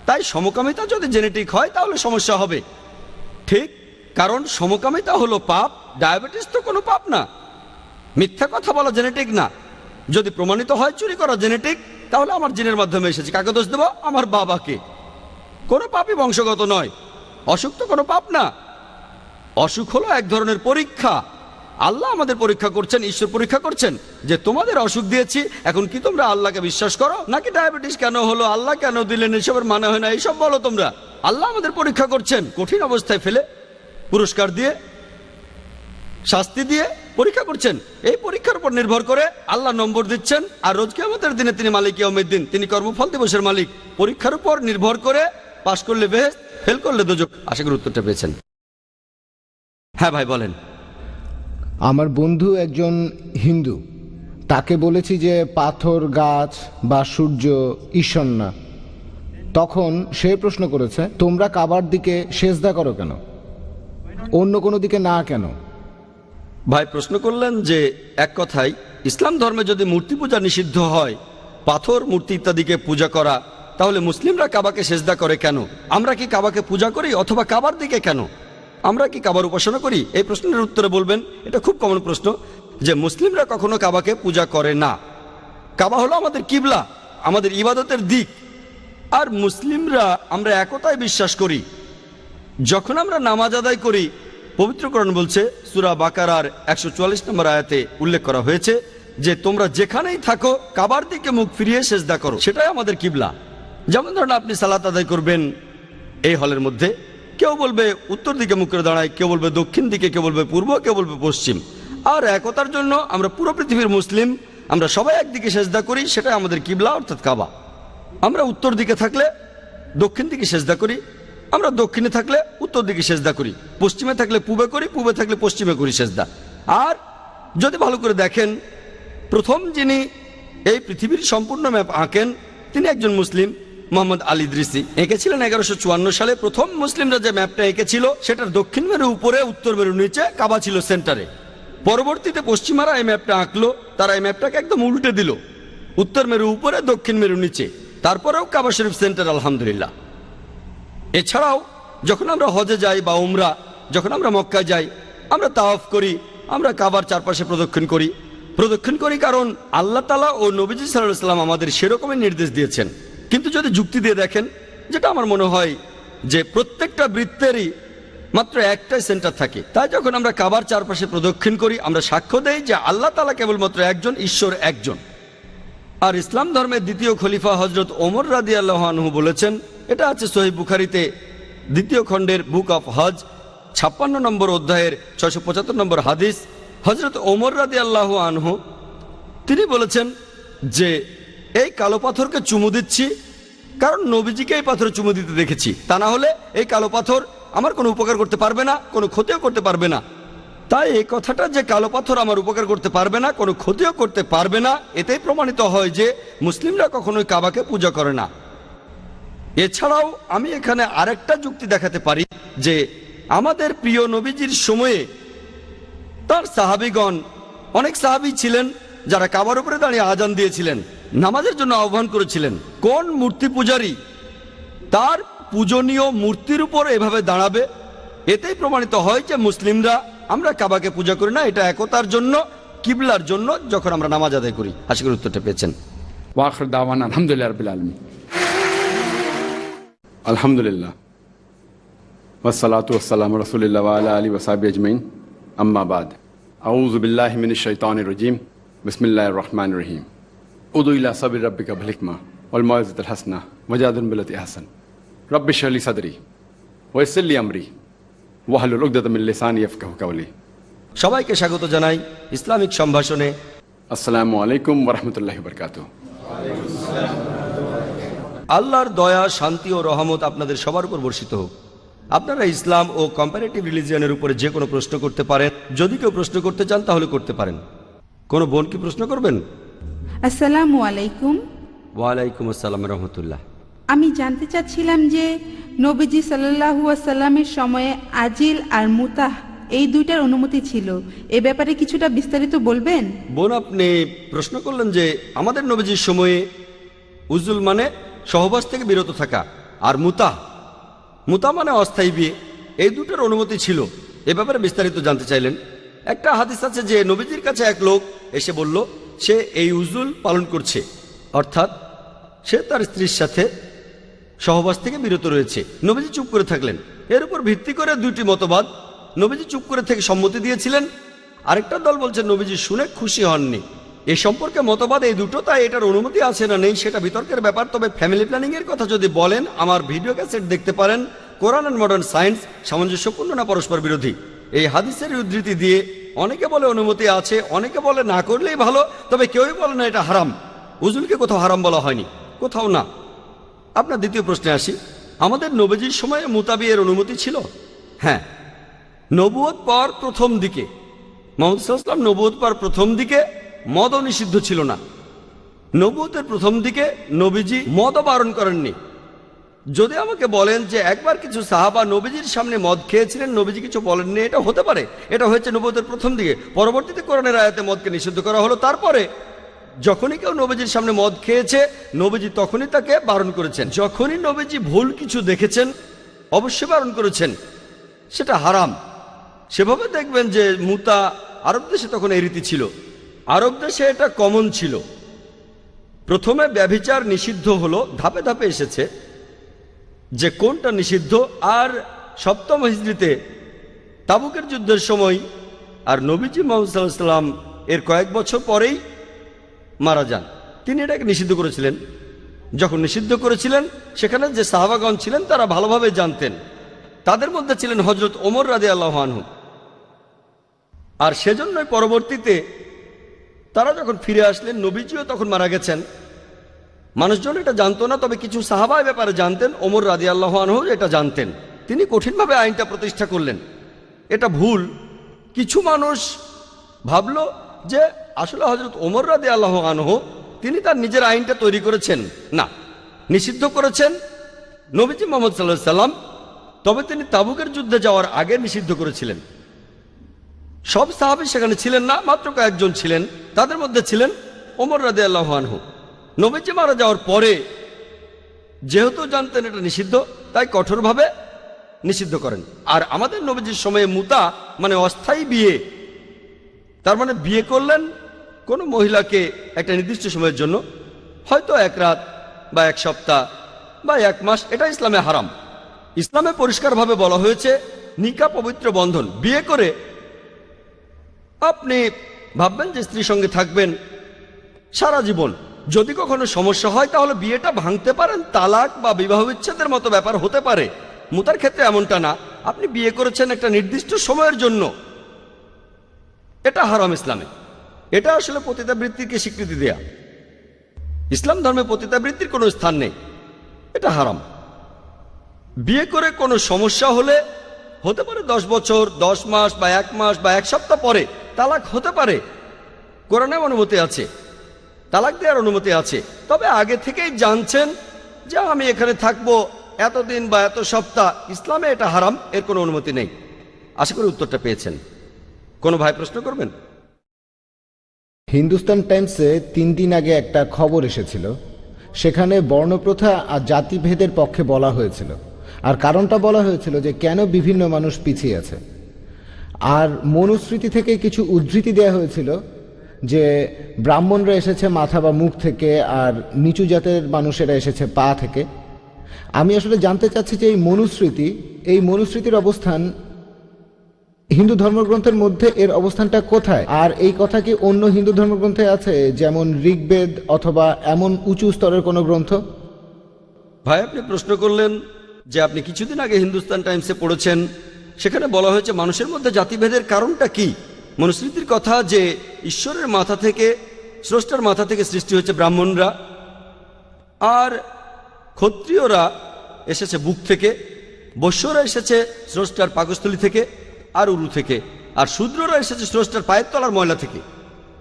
তাই সমকামিতা যদি জেনেটিক হয় তাহলে সমস্যা হবে, ঠিক? কারণ সমকামিতা হলো পাপ, ডায়াবেটিস তো কোনো পাপ না। মিথ্যা কথা বলা জেনেটিক না। যদি প্রমাণিত হয় চুরি করা জেনেটিক, তাহলে আমার জিনের মাধ্যমে এসেছে। কাকে দোষ দেব? আমার বাবাকে। কোনো পাপই বংশগত নয়। অসুখ তো কোনো পাপ না। অসুখ হলো এক ধরনের পরীক্ষা। আল্লাহ আমাদের পরীক্ষা করছেন, ঈশ্বর পরীক্ষা করছেন যে তোমাদের অসুখ দিয়েছি, এখন কি তোমরা আল্লাহকে বিশ্বাস করো? নাকি ডায়াবেটিস কেন হলো, আল্লাহ কেন দিলেন, এসবের মানে হয় না, এইসব বলো তোমরা। আল্লাহ আমাদের পরীক্ষা করছেন, কঠিন অবস্থায় ফেলে পুরস্কার দিয়ে, শাস্তি দিয়ে পরীক্ষা করছেন। এই পরীক্ষার উপর নির্ভর করে আল্লাহ নম্বর দিচ্ছেন। আর রোজ কিয়ামতের দিনে তিনি মালিক ইয়াউমিদ্দিন, তিনি কর্মফল দিবসের মালিক। পরীক্ষার উপর নির্ভর করে পাশ করলে বেহেশত, ফেল করলে দোজখ। আশা করি উত্তরটা পেয়েছেন। হ্যাঁ ভাই বলেন। আমার বন্ধু একজন হিন্দু, তাকে বলেছি যে পাথর, গাছ বা সূর্য ঈশ্বর না। তখন সে প্রশ্ন করেছে, তোমরা কাবার দিকে সেজদা করো কেন, অন্য কোনো দিকে না কেন? ভাই প্রশ্ন করলেন যে এক কথায় ইসলাম ধর্মে যদি মূর্তি পূজা নিষিদ্ধ হয়, পাথর, মূর্তি ইত্যাদিকে পূজা করা, তাহলে মুসলিমরা কাবাকে সেজদা করে কেন? আমরা কি কাবাকে পূজা করি, অথবা কাবার দিকে কেন? আমরা কি কাবার উপাসনা করি? এই প্রশ্নের উত্তরে বলবেন, এটা খুব কমন প্রশ্ন, যে মুসলিমরা কখনো কাবাকে পূজা করে না। কাবা হলো আমাদের কিবলা, আমাদের ইবাদতের দিক। আর মুসলিমরা আমরা একতায় বিশ্বাস করি। যখন আমরা নামাজ আদায় করি, পবিত্র কোরআন বলছে, সূরা বাকারার 144 নম্বর আয়াতে উল্লেখ করা হয়েছে যে তোমরা যেখানেই থাকো কাবার দিকে মুখ ফিরিয়ে সেজদা করো, সেটাই আমাদের কিবলা। যেমন ধরুন আপনি সালাত আদায় করবেন এই হলের মধ্যে, কেউ বলবে উত্তর দিকে মুখ করে দাঁড়ায়, কেউ বলবে দক্ষিণ দিকে, কেউ বলবে পূর্ব, কেউ বলবে পশ্চিম। আর একতার জন্য আমরা পুরো পৃথিবীর মুসলিম, আমরা সবাই একদিকে সেজদা করি, সেটাই আমাদের কিবলা অর্থাৎ কাবা। আমরা উত্তর দিকে থাকলে দক্ষিণ দিকে সেজদা করি, আমরা দক্ষিণে থাকলে উত্তর দিকে সেজদা করি, পশ্চিমে থাকলে পূবে করি, পূবে থাকলে পশ্চিমে করি সেজদা। আর যদি ভালো করে দেখেন, প্রথম যিনি এই পৃথিবীর সম্পূর্ণ ম্যাপ আঁকেন তিনি একজন মুসলিম, মোহাম্মদ আল ইদ্রিসি। এঁকেছিলেন 1154 সালে। প্রথম মুসলিমরা যে ম্যাপটা এঁকেছিল সেটার দক্ষিণ মেরু উপরে, উত্তর মেরু নিচে, কাবা ছিল সেন্টারে। পরবর্তীতে পশ্চিমারা এই ম্যাপটা আঁকলো, তারা এই ম্যাপটাকে একদম উল্টে দিল, উত্তর মেরু উপরে, দক্ষিণ মেরু নিচে। তারপরেও কাবা শরীফ সেন্টার, আলহামদুলিল্লাহ। এছাড়াও যখন আমরা হজে যাই বা উমরা, যখন আমরা মক্কায় যাই, আমরা তাওয়াফ করি, আমরা কাবার চারপাশে প্রদক্ষিণ করি কারণ আল্লাহ তাআলা ও নবীজি সাল্লাল্লাহু আলাইহি ওয়াসাল্লাম আমাদের সেরকমই নির্দেশ দিয়েছেন। কিন্তু যদি যুক্তি দিয়ে দেখেন, যেটা আমার মনে হয় যে প্রত্যেকটা বৃত্তেরই মাত্র একটাই সেন্টার থাকে, তাই যখন আমরা কাবার চারপাশে প্রদক্ষিণ করি আমরা সাক্ষ্য দেই যে আল্লাহ তাআলা কেবলমাত্র একজন, ঈশ্বর একজন। আর ইসলাম ধর্মের দ্বিতীয় খলিফা হযরত ওমর রাদিয়াল্লাহু আনহু বলেছেন, এটা আছে সহিহ বুখারীতে দ্বিতীয় খণ্ডের বুক অফ হজ 56 নম্বর অধ্যায়ের 675 নম্বর হাদিস। হযরত ওমর রাদিয়াল্লাহু আনহু তিনি বলেছেন যে এই কালো পাথরকে চুমু দিচ্ছি কারণ নবীজিকে এই পাথরে চুমু দিতে দেখেছি, তা না হলে এই কালো পাথর আমার কোনো উপকার করতে পারবে না, কোনো ক্ষতিও করতে পারবে না। তাই এই কথাটা যে কালো পাথর আমার উপকার করতে পারবে না, কোনো ক্ষতিও করতে পারবে না, এতেই প্রমাণিত হয় যে মুসলিমরা কখনোই কাবাকে পূজা করে না। এছাড়াও আমি এখানে আরেকটা যুক্তি দেখাতে পারি যে আমাদের প্রিয় নবীজির সময়ে তার সাহাবীগণ, অনেক সাহাবী ছিলেন যারা কাবার উপরে দাঁড়িয়ে আজান দিয়েছিলেন, নামাজের জন্য আহ্বান করেছিলেন। কোন মূর্তি পূজারী তার পূজনীয় মূর্তির উপর এভাবে দাঁড়াবে? এতেই প্রমাণিত হয় যে মুসলিমরা আমরা কাবাকে পূজা করি না, এটা একতার জন্য, কিবলার জন্য যখন আমরা নামাজ আদায় করি। আশা করি উত্তরটা পেয়েছেন। ওয়াখির দাওয়ানা আলহামদুলিল্লাহ রাব্বিল আলামিন। আলহামদুলিল্লাহ ওয়াসসালাতু ওয়াসসালামু আলা রাসূলিল্লাহ ওয়া আলা আলিহি ওয়া সাহবিহি আজমাইন, আম্মা বাদ। আউযু বিল্লাহি মিনাশ শাইতানির রাজীম, বিসমিল্লাহির রহমানির রহিম। উদু ইলা সাবির রাব্বিকা বিল হিকমা ওয়াল মাউইযাতিল হাসানাহ ওয়াজাদিল বিল্লাতি আহসান। রব্বি ইশরাহ লি সাদরি ওয়া ইয়াসসির লি আমরি ওয়াহলুল উকদাতাম মিন লিসানি ইয়াফকাহু কাওলি। সবাইকে স্বাগত জানাই ইসলামিক সম্ভাষণে। আসসালামু আলাইকুম ওয়া রাহমাতুল্লাহি ওয়া বারাকাতুহু। আল্লাহর দয়া, শান্তি ও রহমত আপনাদের সবার উপর বর্ষিত হোক। আপনারা ইসলাম ও কম্পারেটিভ রিলিজিয়নের উপরে যে কোনো প্রশ্ন করতে পারেন। যদি কেউ প্রশ্ন করতে চান তাহলে করতে পারেন। কোনো বোন কি প্রশ্ন করবেন? আসসালামু আলাইকুম। ওয়ালাইকুম আসসালাম রহমতুল্লাহ। আমি জানতে চাচ্ছিলাম যে নবীজি সাল্লাল্লাহু আলাইহি ওয়াসাল্লামের সময়ে আজিল আর মুতাহ এই দুইটার অনুমতি ছিল, এ ব্যাপারে কিছুটা বিস্তারিত বলবেন? বোন আপনি প্রশ্ন করলেন যে আমাদের নবীজির সময়ে উজুল মানে সহবাস থেকে বিরত থাকা, আর মুতাহ মানে অস্থায়ী বিয়ে, এই দুটোর অনুমতি ছিল। এ ব্যাপারে বিস্তারিত জানতে চাইলেন। একটা হাদিস আছে যে নবীজির কাছে এক লোক এসে বলল সে এই উজুল পালন করছে, অর্থাৎ সে তার স্ত্রীর সাথে সহবাস থেকে বিরত রয়েছে। নবীজি চুপ করে থাকলেন। এর উপর ভিত্তি করে দুইটি মতবাদ, নবীজি চুপ করে থেকে সম্মতি দিয়েছিলেন, আরেকটা দল বলছে নবীজি শুনে খুশি হননি। এ সম্পর্কে মতবাদ এই দুটো, তাই এটার অনুমতি আছে না নেই সেটা বিতর্কের ব্যাপার। তবে ফ্যামিলি প্ল্যানিং এর কথা যদি বলেন, আমার ভিডিও ক্যাসেট দেখতে পারেন, কোরআন অ্যান্ড মডার্ন সায়েন্স সামঞ্জস্যপূর্ণ না পরস্পর বিরোধী। এই হাদিসের উদ্ধৃতি দিয়ে অনেকে বলে অনুমতি আছে, অনেকে বলে না করলেই ভালো, তবে কেউই বলে না এটা হারাম। উজুলকে কোথাও হারাম বলা হয়নি, কোথাও না। আপনার দ্বিতীয় প্রশ্নে আসি, আমাদের নবীজির সময়ে মুতাবিয়ের অনুমতি ছিল? হ্যাঁ, নবুয়ত পর প্রথম দিকে, মুহাম্মদ সাল্লাল্লাহু আলাইহি ওয়াসাল্লাম নবুয়ত পর প্রথম দিকে মদও নিষিদ্ধ ছিল না। নবুয়তের প্রথম দিকে নবীজি মদও বারণ করেননি। যদি আমাকে বলেন যে একবার কিছু সাহাবা নবীজির সামনে মদ খেয়েছিলেন, নবীজি কিছু বলেননি, এটা হতে পারে। এটা হয়েছে নবুয়তের প্রথম দিকে। পরবর্তীতে কোরআনের আয়াতে মদকে নিষিদ্ধ করা হলো। তারপরে যখনই কেউ নবীজির সামনে মদ খেয়েছে, নবীজি তখনই তাকে বারণ করেছেন। যখনই নবীজি ভুল কিছু দেখেছেন, অবশ্যই বারণ করেছেন, সেটা হারাম। সেভাবে দেখবেন যে মুতা আরব দেশে তখন এই রীতি ছিল, আরব দেশে এটা কমন ছিল। প্রথমে ব্যভিচার নিষিদ্ধ হলো, ধাপে ধাপে এসেছে যে কোনটা নিষিদ্ধ। আর সপ্তম হিজরিতে তাবুকের যুদ্ধের সময়, আর নবীজি মুহাম্মদ সাল্লাল্লাহু আলাইহি ওয়াসাল্লাম এর কয়েক বছর পরেই মারা যান, তিনি এটাকে নিষিদ্ধ করেছিলেন। যখন নিষিদ্ধ করেছিলেন, সেখানে যে সাহাবাগণ ছিলেন তারা ভালোভাবে জানতেন। তাদের মধ্যে ছিলেন হযরত ওমর রাদিয়াল্লাহু আনহু। আর সেজন্যই পরবর্তীতে তারা যখন ফিরে আসলেন, নবীজিও তখন মারা গেছেন, মানুষজন এটা জানতো না, তবে কিছু সাহাবা এ ব্যাপারে জানতেন। ওমর রাদিয়াল্লাহু আনহু এটা জানতেন, তিনি কঠিনভাবে আইনটা প্রতিষ্ঠা করলেন। এটা ভুল। কিছু মানুষ ভাবল যে আসলে হযরত ওমর রাদিয়াল্লাহু আনহু তিনি তার নিজের আইনটা তৈরি করেছেন। না, নিষিদ্ধ করেছেন নবীজি মুহাম্মদ সাল্লাল্লাহু আলাইহি সাল্লাম, তবে তিনি তাবুকের যুদ্ধে যাওয়ার আগে নিষিদ্ধ করেছিলেন। সব সাহাবী সেখানে ছিলেন না, মাত্র কয়েকজন ছিলেন। তাদের মধ্যে ছিলেন ওমর রাদিয়াল্লাহু আনহু। নবীজি মারা যাওয়ার পরে যেহেতু জানতেন এটা নিষিদ্ধ, তাই কঠোরভাবে নিষিদ্ধ করেন। আর আমাদের নবীজির সময়ে মুতা মানে অস্থায়ী বিয়ে, তার মানে বিয়ে করলেন কোনো মহিলাকে একটা নির্দিষ্ট সময়ের জন্য, হয়তো এক রাত বা এক সপ্তাহ বা এক মাস, এটা ইসলামে হারাম। ইসলামে পরিষ্কারভাবে বলা হয়েছে নিকাহ পবিত্র বন্ধন। বিয়ে করে আপনি ভাববেন যে স্ত্রীর সঙ্গে থাকবেন সারা জীবন। যদি কখনো সমস্যা হয় তাহলে বিয়েটা ভাঙতে পারেন, তালাক বা বিবাহ বিচ্ছেদের মতো ব্যাপার হতে পারে। মুতার ক্ষেত্রে এমনটা না, আপনি বিয়ে করেছেন একটা নির্দিষ্ট সময়ের জন্য, এটা হারাম ইসলামে। এটা আসলে পতিতাবৃত্তিকে স্বীকৃতি দেয়া। ইসলাম ধর্মে পতিতাবৃত্তির কোনো স্থান নেই, এটা হারাম। বিয়ে করে কোনো সমস্যা হলে হতে পারে 10 বছর, 10 মাস বা 1 মাস বা 1 সপ্তাহ পরে তালাক হতে পারে। কোরআনে অনুমতি আছে, তালাক দেওয়ার অনুমতি আছে। তবে আগে থেকেই জানছেন যে আমি এখানে থাকবো এতদিন বা এত সপ্তাহ, ইসলামে এটা হারাম, এর কোনো অনুমতি নেই। আশা করি উত্তরটা পেয়েছেন। কোনো ভাই প্রশ্ন করবেন? হিন্দুস্তান টাইমসে 3 দিন আগে একটা খবর এসেছিল, সেখানে বর্ণপ্রথা আর জাতিভেদের পক্ষে বলা হয়েছিল। আর কারণটা বলা হয়েছিল যে কেন বিভিন্ন মানুষ পিছিয়ে আছে। আর মনুস্মৃতি থেকে কিছু উদ্ধৃতি দেওয়া হয়েছিল যে ব্রাহ্মণরা এসেছে মাথা বা মুখ থেকে, আর নিচু জাতের মানুষেরা এসেছে পা থেকে। আমি আসলে জানতে চাচ্ছি যে এই মনুস্মৃতির অবস্থান হিন্দু ধর্মগ্রন্থের মধ্যে, এর অবস্থানটা কোথায়? আর এই কথা কি অন্য হিন্দু ধর্মগ্রন্থে আছে, যেমন ঋগ্বেদ অথবা এমন উঁচু স্তরের কোনো গ্রন্থ? ভাই, আপনি প্রশ্ন করলেন যে আপনি কিছুদিন আগে হিন্দুস্তান টাইমসে পড়েছেন, সেখানে বলা হয়েছে মানুষের মধ্যে জাতিভেদের কারণটা কি। মনুস্মৃতির কথা যে ঈশ্বরের মাথা থেকে, স্রষ্টার মাথা থেকে সৃষ্টি হয়েছে ব্রাহ্মণরা, আর ক্ষত্রিয়রা এসেছে বুক থেকে, বৈশ্যরা এসেছে স্রষ্টার পাকস্থলী থেকে আর উরু থেকে, আর শূদ্ররা এসেছে স্রষ্টার পায়ের তলার ময়লা থেকে।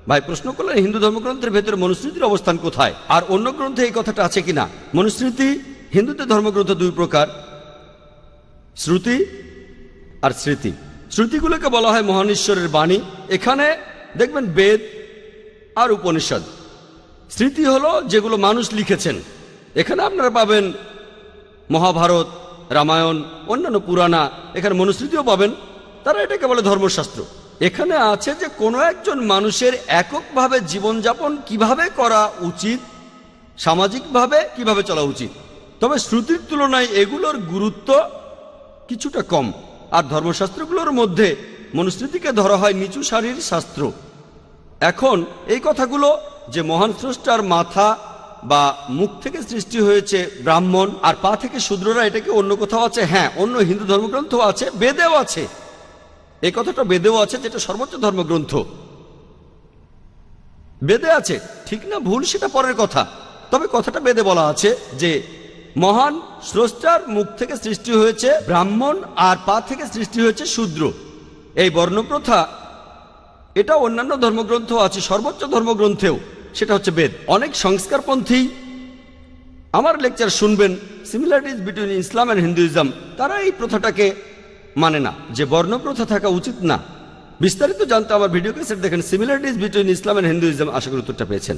ভাই প্রশ্ন করলেন হিন্দু ধর্মগ্রন্থের ভেতরে মনুস্মৃতির অবস্থান কোথায়, আর অন্য গ্রন্থে এই কথাটা আছে কিনা। মনুস্মৃতি হিন্দুদের ধর্মগ্রন্থ দুই প্রকার, শ্রুতি আর স্মৃতি। শ্রুতিগুলোকে বলা হয় মহান ঈশ্বরের বাণী, এখানে দেখবেন বেদ আর উপনিষদ। স্মৃতি হলো যেগুলো মানুষ লিখেছেন, এখানে আপনারা পাবেন মহাভারত, রামায়ণ, অন্যান্য পুরাণা, এখানে মনুস্মৃতিও পাবেন। তারা এটাকে বলে ধর্মশাস্ত্র। এখানে আছে যে কোনো একজন মানুষের এককভাবে জীবনযাপন কিভাবে করা উচিত, সামাজিকভাবে কিভাবে চলা উচিত। তবে শ্রুতির তুলনায় এগুলোর গুরুত্ব কিছুটা কম। আর ধর্মশাস্ত্রগুলোর মধ্যে মনুস্মৃতিকে ধরা হয় নিচু সারির শাস্ত্র। এখন এই কথাগুলো যে মহান স্রষ্টার মাথা বা মুখ থেকে সৃষ্টি হয়েছে ব্রাহ্মণ আর পা থেকে শূদ্ররা, এটাকে অন্য কোথাও আছে? হ্যাঁ, অন্য হিন্দু ধর্মগ্রন্থ আছে, বেদেও আছে। এই কথাটা বেদেও আছে, যেটা সর্বোচ্চ ধর্মগ্রন্থ। বেদে আছে, ঠিক না ভুল সেটা পরের কথা। তবে কথাটা বেদে বলা আছে যে মহান স্রষ্টার মুখ থেকে সৃষ্টি হয়েছে ব্রাহ্মণ আর পা থেকে সৃষ্টি হয়েছে শূদ্র। এই বর্ণপ্রথা এটা অন্যান্য ধর্মগ্রন্থ আছে, সর্বোচ্চ ধর্মগ্রন্থেও, সেটা হচ্ছে বেদ। অনেক সংস্কারপন্থী আমার লেকচার শুনবেন, similarities between Islam and Hinduism, তারা এই প্রথাটাকে মানে না, যে বর্ণপ্রথা থাকা উচিত না। বিস্তারিত জানতে আমার ভিডিও ক্যাসেট দেখেন, similarities between Islam and Hinduism. আশা করি উত্তরটা পেয়েছেন।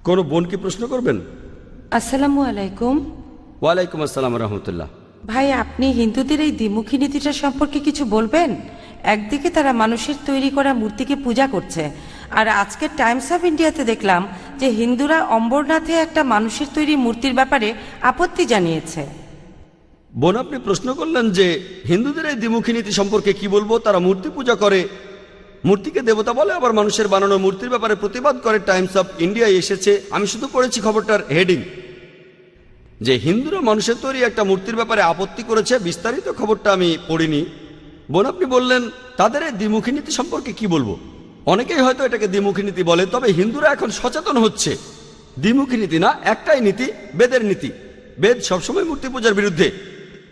কোনো বোন কি প্রশ্ন করবেন? আসসালামু আলাইকুম। ওয়ালাইকুম আসসালাম রহমতুল্লাহ। ভাই, আপনি হিন্দুদের এই দ্বিমুখী নীতিটা সম্পর্কে কিছু বলবেন? একদিকে তারা মানুষের তৈরি করা মূর্তিকে পূজা করছে, আর আজকের টাইমস অফ ইন্ডিয়াতে দেখলাম যে হিন্দুরা অম্বরনাথে একটা মানুষের তৈরি মূর্তির ব্যাপারে আপত্তি জানিয়েছে। বোন, আপনি প্রশ্ন করলেন যে হিন্দুদের এই দ্বিমুখী নীতি সম্পর্কে কি বলবো। তারা মূর্তি পূজা করে, মূর্তিকে দেবতা বলে, আবার মানুষের বানানো মূর্তির ব্যাপারে প্রতিবাদ করে। টাইমস অফ ইন্ডিয়ায় এসেছে, আমি শুধু পড়েছি খবরটার হেডিং, যে হিন্দুরা মানুষের তৈরি একটা মূর্তির ব্যাপারে আপত্তি করেছে। বিস্তারিত খবরটা আমি পড়িনি। বোন, আপনি বললেন তাদের এই দ্বিমুখী নীতি সম্পর্কে কি বলবো। অনেকেই হয়তো এটাকে দ্বিমুখী নীতি বলে, তবে হিন্দুরা এখন সচেতন হচ্ছে। দ্বিমুখী নীতি না, একটাই নীতি, বেদের নীতি। বেদ সবসময় মূর্তি পূজার বিরুদ্ধে,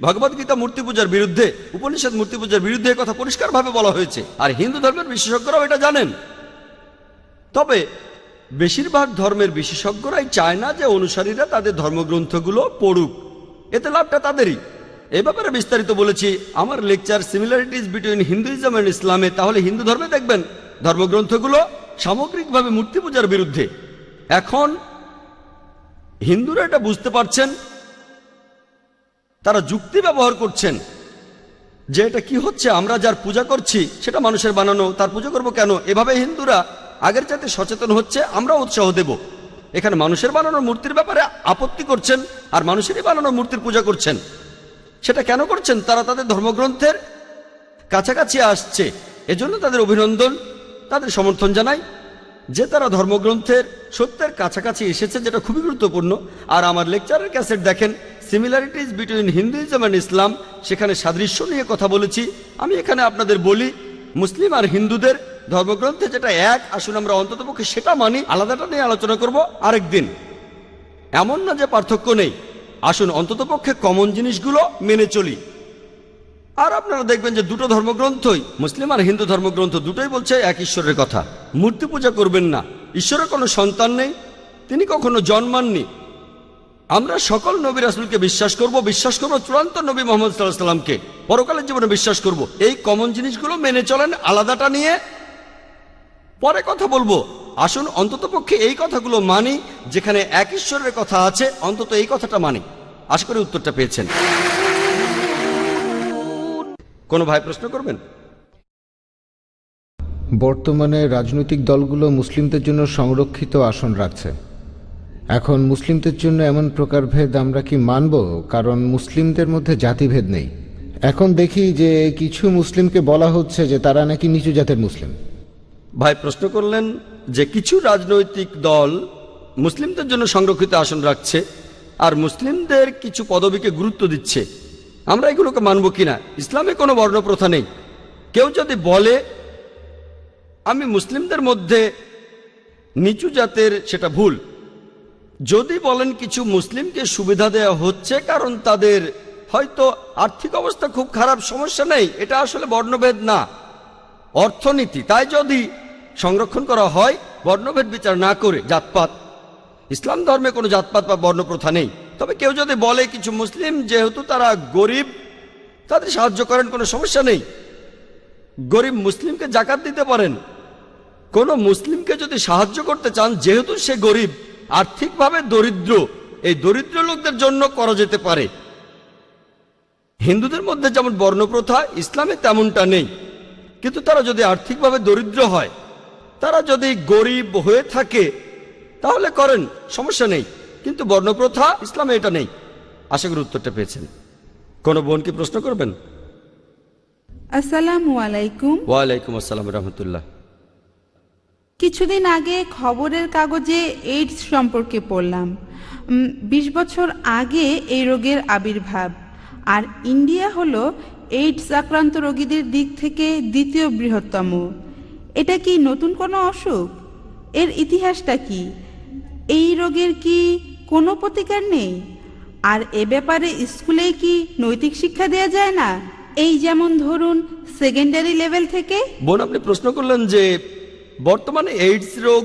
ভগবদ্গীতা মূর্তি পূজার বিরুদ্ধে, উপনিষদ মূর্তি পূজার বিরুদ্ধে, কথা পরিষ্কারভাবে বলা হয়েছে। আর হিন্দু ধর্মের বিশেষজ্ঞরাও এটা জানেন। তবে বেশিরভাগ ধর্মের বিশেষজ্ঞরাই চায় না যে অনুসারীরা তাদের ধর্মগ্রন্থগুলো পড়ুক, এতে লাভটা তাদেরই। এ ব্যাপারে বিস্তারিত বলেছি আমার lecture similarities between Hinduism and ইসলামে। তাহলে হিন্দু ধর্মে দেখবেন ধর্মগ্রন্থগুলো সামগ্রিকভাবে মূর্তি পূজার বিরুদ্ধে। এখন হিন্দুরা এটা বুঝতে পারছেন, তারা যুক্তি ব্যবহার করছেন যে এটা কি হচ্ছে, আমরা যার পূজা করছি সেটা মানুষের বানানো, তার পূজা করব কেন। এভাবে হিন্দুরা আগের চাইতে সচেতন হচ্ছে, আমরাও উৎসাহ দেব। এখানে মানুষের বানানোর মূর্তির ব্যাপারে আপত্তি করছেন আর মানুষেরই বানানো মূর্তির পূজা করছেন। সেটা কেন করছেন? তারা তাদের ধর্মগ্রন্থের কাছাকাছি আসছে, এজন্য তাদের অভিনন্দন, তাদের সমর্থন জানাই যে তারা ধর্মগ্রন্থের সত্যের কাছাকাছি এসেছে, যেটা খুবই গুরুত্বপূর্ণ। আর আমার লেকচারের ক্যাসেট দেখেন, সিমিলারিটিজ বিটুইন হিন্দুইজম অ্যান্ড ইসলাম, সেখানে সাদৃশ্য নিয়ে কথা বলেছি। আমি এখানে আপনাদের বলি, মুসলিম আর হিন্দুদের ধর্মগ্রন্থে যেটা এক, আসুন আমরা অন্ততপক্ষে সেটা মানি, আলাদাটা নিয়ে আলোচনা করব আরেকদিন। এমন না যে পার্থক্য নেই, আসুন অন্ততপক্ষে কমন জিনিসগুলো মেনে চলি। আর আপনারা দেখবেন যে দুটো ধর্মগ্রন্থই, মুসলিম আর হিন্দু ধর্মগ্রন্থ দুটোই বলছে এক ঈশ্বরের কথা। মূর্তি পূজা করবেন না, ঈশ্বরের কোনো সন্তান নেই, তিনি কখনো জন্মাননি। আমরা সকল নবী রাসূলকে বিশ্বাস করব চূড়ান্ত নবী মুহাম্মদ সাল্লাল্লাহু আলাইহি ওয়াসাল্লামকে, পরকালের জীবনে বিশ্বাস করব। এই কমন জিনিসগুলো মেনে চলেন, আলাদাটা নিয়ে পরে কথা বলবো। আসুন অন্ততপক্ষে এই কথাগুলো মানি, যেখানে এক ঈশ্বরের কথা আছে, অন্তত এই কথাটা মানি। আশা করি উত্তরটা পেয়েছেন। কোনো ভাই প্রশ্ন করবেন? বর্তমানে রাজনৈতিক দলগুলো মুসলিমদের জন্য সংরক্ষিত আসন রাখছে। এখন মুসলিমদের জন্য এমন প্রকারভেদ আমরা কি মানব? কারণ মুসলিমদের মধ্যে জাতিভেদ নেই। এখন দেখি যে কিছু মুসলিমকে বলা হচ্ছে যে তারা নাকি নিচু জাতের মুসলিম। ভাই প্রশ্ন করলেন যে কিছু রাজনৈতিক দল মুসলিমদের জন্য সংরক্ষিত আসন রাখছে আর মুসলিমদের কিছু পদবীকে গুরুত্ব দিচ্ছে। আমরা এগুলোকে মানব কিনা? ইসলামে কোনো বর্ণপ্রথা নেই। কেউ যদি বলে আমি মুসলিমদের মধ্যে নিচু জাতের, সেটা ভুল। যদি বলেন কিছু মুসলিমকে সুবিধা দেওয়া হচ্ছে কারণ তাদের হয়তো আর্থিক অবস্থা খুব খারাপ, সমস্যা নেই, এটা আসলে বর্ণভেদ না, অর্থনীতি। তাই যদি সংরক্ষণ করা হয় বর্ণভেদ বিচার না করে, জাতপাত, ইসলাম ধর্মে কোনো জাতপাত বা বর্ণপ্রথা নেই। তবে কেউ যদি বলে কিছু মুসলিম যেহেতু তারা গরিব, তাদের সাহায্য করেন, কোনো সমস্যা নেই। গরিব মুসলিমকে জাকাত দিতে পারেন। কোনো মুসলিমকে যদি সাহায্য করতে চান, যেহেতু সে গরিব, আর্থিকভাবে দরিদ্র, এই দরিদ্র লোকদের জন্য করা যেতে পারে। হিন্দুদের মধ্যে যেমন বর্ণপ্রথা, ইসলামে তেমনটা নেই। কিন্তু তারা যদি আর্থিকভাবে দরিদ্র হয়, তারা যদি গরিব হয়ে থাকে, তাহলে করেন, সমস্যা নেই। কিন্তু বর্ণপ্রথা ইসলামে এটা নেই। আশা করি উত্তরটা পেয়েছেন। কোনো বোন কি প্রশ্ন করবেন? আসসালামু আলাইকুম। ওয়ালাইকুম আসসালাম রহমতুল্লাহ। কিছুদিন আগে খবরের কাগজে এইডস সম্পর্কে পড়লাম। 20 বছর আগে এই রোগের আবির্ভাব, আর ইন্ডিয়া হলো এইডস আক্রান্ত রোগীদের দিক থেকে দ্বিতীয় বৃহত্তম। এটা কি নতুন কোনো অসুখ? এর ইতিহাসটা কি? এই রোগের কি কোনো প্রতিকার নেই? আর এ ব্যাপারে স্কুলে কি নৈতিক শিক্ষা দেওয়া যায় না? এই যেমন ধরুন সেকেন্ডারি লেভেল থেকে। বোন, আপনি প্রশ্ন করলেন যে বর্তমানে এইডস রোগ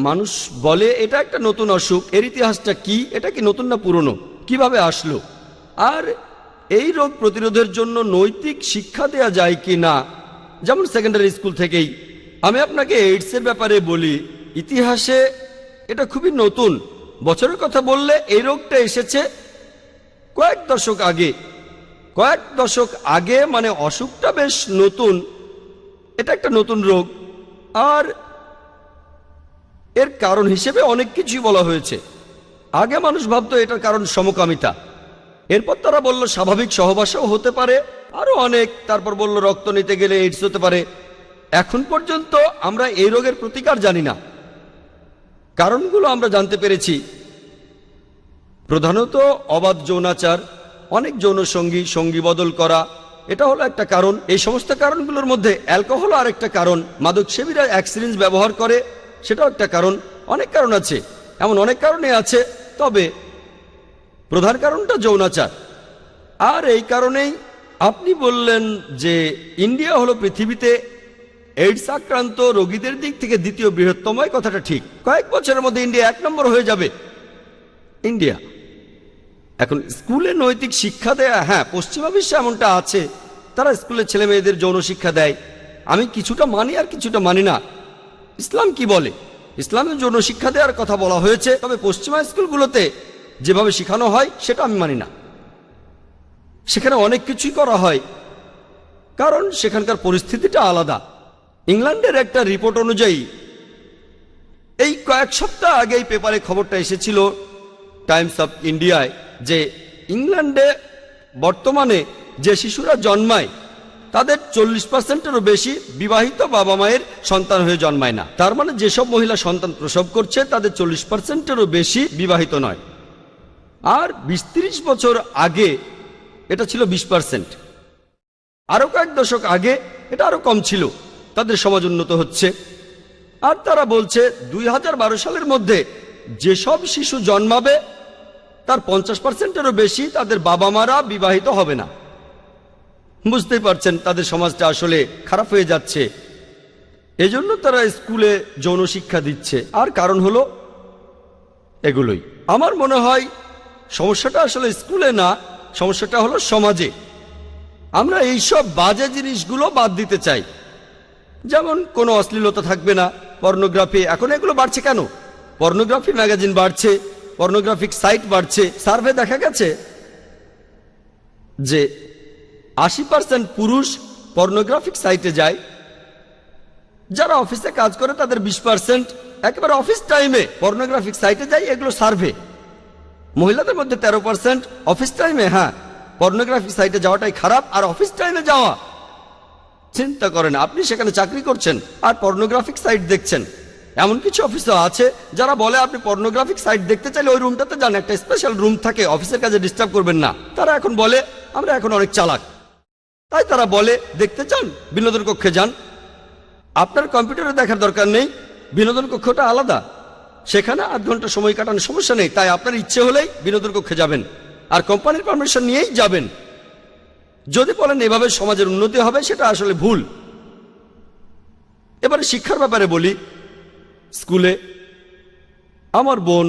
মানুষ বলে এটা একটা নতুন অসুখ, এর ইতিহাসটা কি? এটা কি নতুন না পুরনো? কিভাবে আসলো? আর এই রোগ প্রতিরোধের জন্য নৈতিক শিক্ষা দেয়া যায় কি না, যেমন সেকেন্ডারি স্কুল থেকেই। আমি আপনাকে এইডসের ব্যাপারে বলি, ইতিহাসে এটা খুবই নতুন। বছরের কথা বললে এই রোগটা এসেছে কয়েক দশক আগে, মানে অসুখটা বেশ নতুন। এটা একটা নতুন রোগ, আর এর কারণ হিসেবে অনেক কিছুই বলা হয়েছে। আগে মানুষ ভাবতো এটার কারণ সমকামিতা, এরপর তারা বলল স্বাভাবিক সহবাসও হতে পারে, আরো অনেক। তারপর বলল রক্ত নিতে গেলে এইডস হতে পারে। এখন পর্যন্ত আমরা এই রোগের প্রতিকার জানি না। কারণগুলো আমরা জানতে পেরেছি, প্রধানত অবাধ যৌনাচার, অনেক যৌন সঙ্গী বদল করা, এটা হলো একটা কারণ। এই সমস্ত কারণগুলোর মধ্যে অ্যালকোহল আর একটা কারণ। মাদক সেবীরা এক সিরিঞ্জ ব্যবহার করে, সেটাও একটা কারণ। অনেক কারণ আছে, এমন অনেক কারণে আছে, তবে প্রধান কারণটা যৌনাচার। আর এই কারণেই আপনি বললেন যে ইন্ডিয়া হলো পৃথিবীতে এইডস আক্রান্ত রোগীদের দিক থেকে দ্বিতীয় বৃহত্তম। এই কথাটা ঠিক। কয়েক বছরের মধ্যে ইন্ডিয়া 1 নম্বর হয়ে যাবে। ইন্ডিয়া এখন স্কুলে নৈতিক শিক্ষা দেয়া, হ্যাঁ, পশ্চিমা বিশ্বে এমনটা আছে, তারা স্কুলে ছেলে মেয়েদের যৌন শিক্ষা দেয়। আমি কিছুটা মানি আর কিছুটা মানি না। ইসলাম কি বলে? ইসলামের যৌন শিক্ষা দেওয়ার কথা বলা হয়েছে, তবে পশ্চিমা স্কুলগুলোতে যেভাবে শেখানো হয় সেটা আমি মানি না। সেখানে অনেক কিছুই করা হয়, কারণ সেখানকার পরিস্থিতিটা আলাদা। ইংল্যান্ডের একটা রিপোর্ট অনুযায়ী, এই কয়েক সপ্তাহ আগে এই পেপারে খবরটা এসেছিল টাইমস অফ ইন্ডিয়ায়, যে ইংল্যান্ডে বর্তমানে যে শিশুরা জন্মায় তাদের 40%-এরও বেশি বিবাহিত বাবা মায়ের সন্তান হয়ে জন্মায় না। তার মানে যেসব মহিলা সন্তান প্রসব করছে তাদের 40%-এরও বেশি বিবাহিত নয়। আর 20-30 বছর আগে এটা ছিল 20%। আরো কয়েক দশক আগে এটা আরো কম ছিল। তাদের সমাজ উন্নত হচ্ছে, আর তারা বলছে 2012 সালের মধ্যে যেসব শিশু জন্মাবে তার 50%-এরও বেশি তাদের বাবা মারা বিবাহিত হবে না। বুঝতেই পারছেন তাদের সমাজটা আসলে খারাপ হয়ে যাচ্ছে। এজন্য তারা স্কুলে যৌন শিক্ষা দিচ্ছে। আর কারণ হলো এগুলোই। আমার মনে হয় সমস্যাটা আসলে স্কুলে না, সমস্যাটা হলো সমাজে। আমরা এইসব বাজে জিনিসগুলো বাদ দিতে চাই, যেমন কোনো অশ্লীলতা থাকবে না, পর্নোগ্রাফি। এখন এগুলো বাড়ছে কেন? পর্নোগ্রাফি ম্যাগাজিন বাড়ছে, পর্নোগ্রাফিক সাইট বাড়ছে। সার্ভে দেখা গেছে যে 80% পুরুষ পর্নোগ্রাফিক সাইটে যায়, যারা অফিসে কাজ করে তাদের 20% একেবারে অফিস টাইমে পর্নোগ্রাফিক সাইটে যায়। এগুলো সার্ভে। মহিলাদের মধ্যে 13% অফিস টাইমে। হ্যাঁ, পর্নোগ্রাফিক সাইটে যাওয়াটাই খারাপ, আর অফিস টাইমে যাওয়া, চিন্তা করেন আপনি সেখানে চাকরি করছেন আর পর্নোগ্রাফিক সাইট দেখছেন। এমন কিছু অফিসও আছে যারা বলে আপনি পর্নোগ্রাফিক সাইট দেখতে চাইলে ওই রুমটাতে যান, একটা স্পেশাল রুম থাকে, অফিসের কাজে ডিস্টার্ব করবেন না। তারা এখন বলে আমরা এখন অনেক চালাক, তাই তারা বলে দেখতে চান বিনোদন কক্ষে যান। আপনার কম্পিউটারে দেখার দরকার নেই, বিনোদন কক্ষটা আলাদা, সেখানে 8 ঘন্টা সময় কাটানোর সমস্যা নেই। তাই আপনার ইচ্ছে হলেই বিনোদন কক্ষে যাবেন, আর কোম্পানির পারমিশন নিয়েই যাবেন। যদি বলেন এভাবে সমাজের উন্নতি হবে, সেটা আসলে ভুল। এবারে শিক্ষার ব্যাপারে বলি। স্কুলে আমার বোন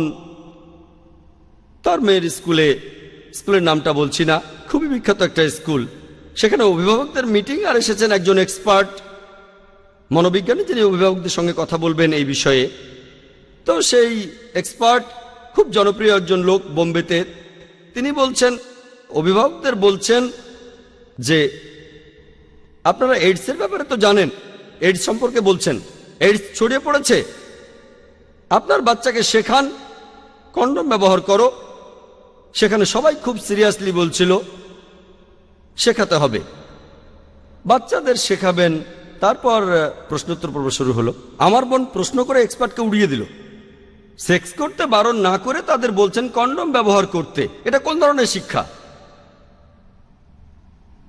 তার মেয়ের স্কুলের নামটা বলছি না, খুবই বিখ্যাত একটা স্কুল, সেখানে অভিভাবকদের মিটিং, আর এসেছেন একজন এক্সপার্ট মনোবিজ্ঞানী, যিনি অভিভাবকদের সঙ্গে কথা বলবেন এই বিষয়ে। তো সেই এক্সপার্ট খুব জনপ্রিয় একজন লোক বোম্বেতে। তিনি বলছেন, অভিভাবকদের বলছেন যে আপনারা এইডসের ব্যাপারে তো জানেন, এইডস সম্পর্কে বলছেন, এইডস ছড়িয়ে পড়েছে। আপনার বাচ্চাকে শেখান কন্ডম ব্যবহার করো, সেখানে সবাই খুব সিরিয়াসলি বলছিল শেখাতে হবে, বাচ্চাদের শেখাবেন। তারপর প্রশ্নোত্তর পর্ব শুরু হলো। আমার বোন প্রশ্ন করে এক্সপার্টকে উড়িয়ে দিল। সেক্স করতে বারণ না করে তাদের বলছেন কন্ডম ব্যবহার করতে। এটা কোন ধরনের শিক্ষা?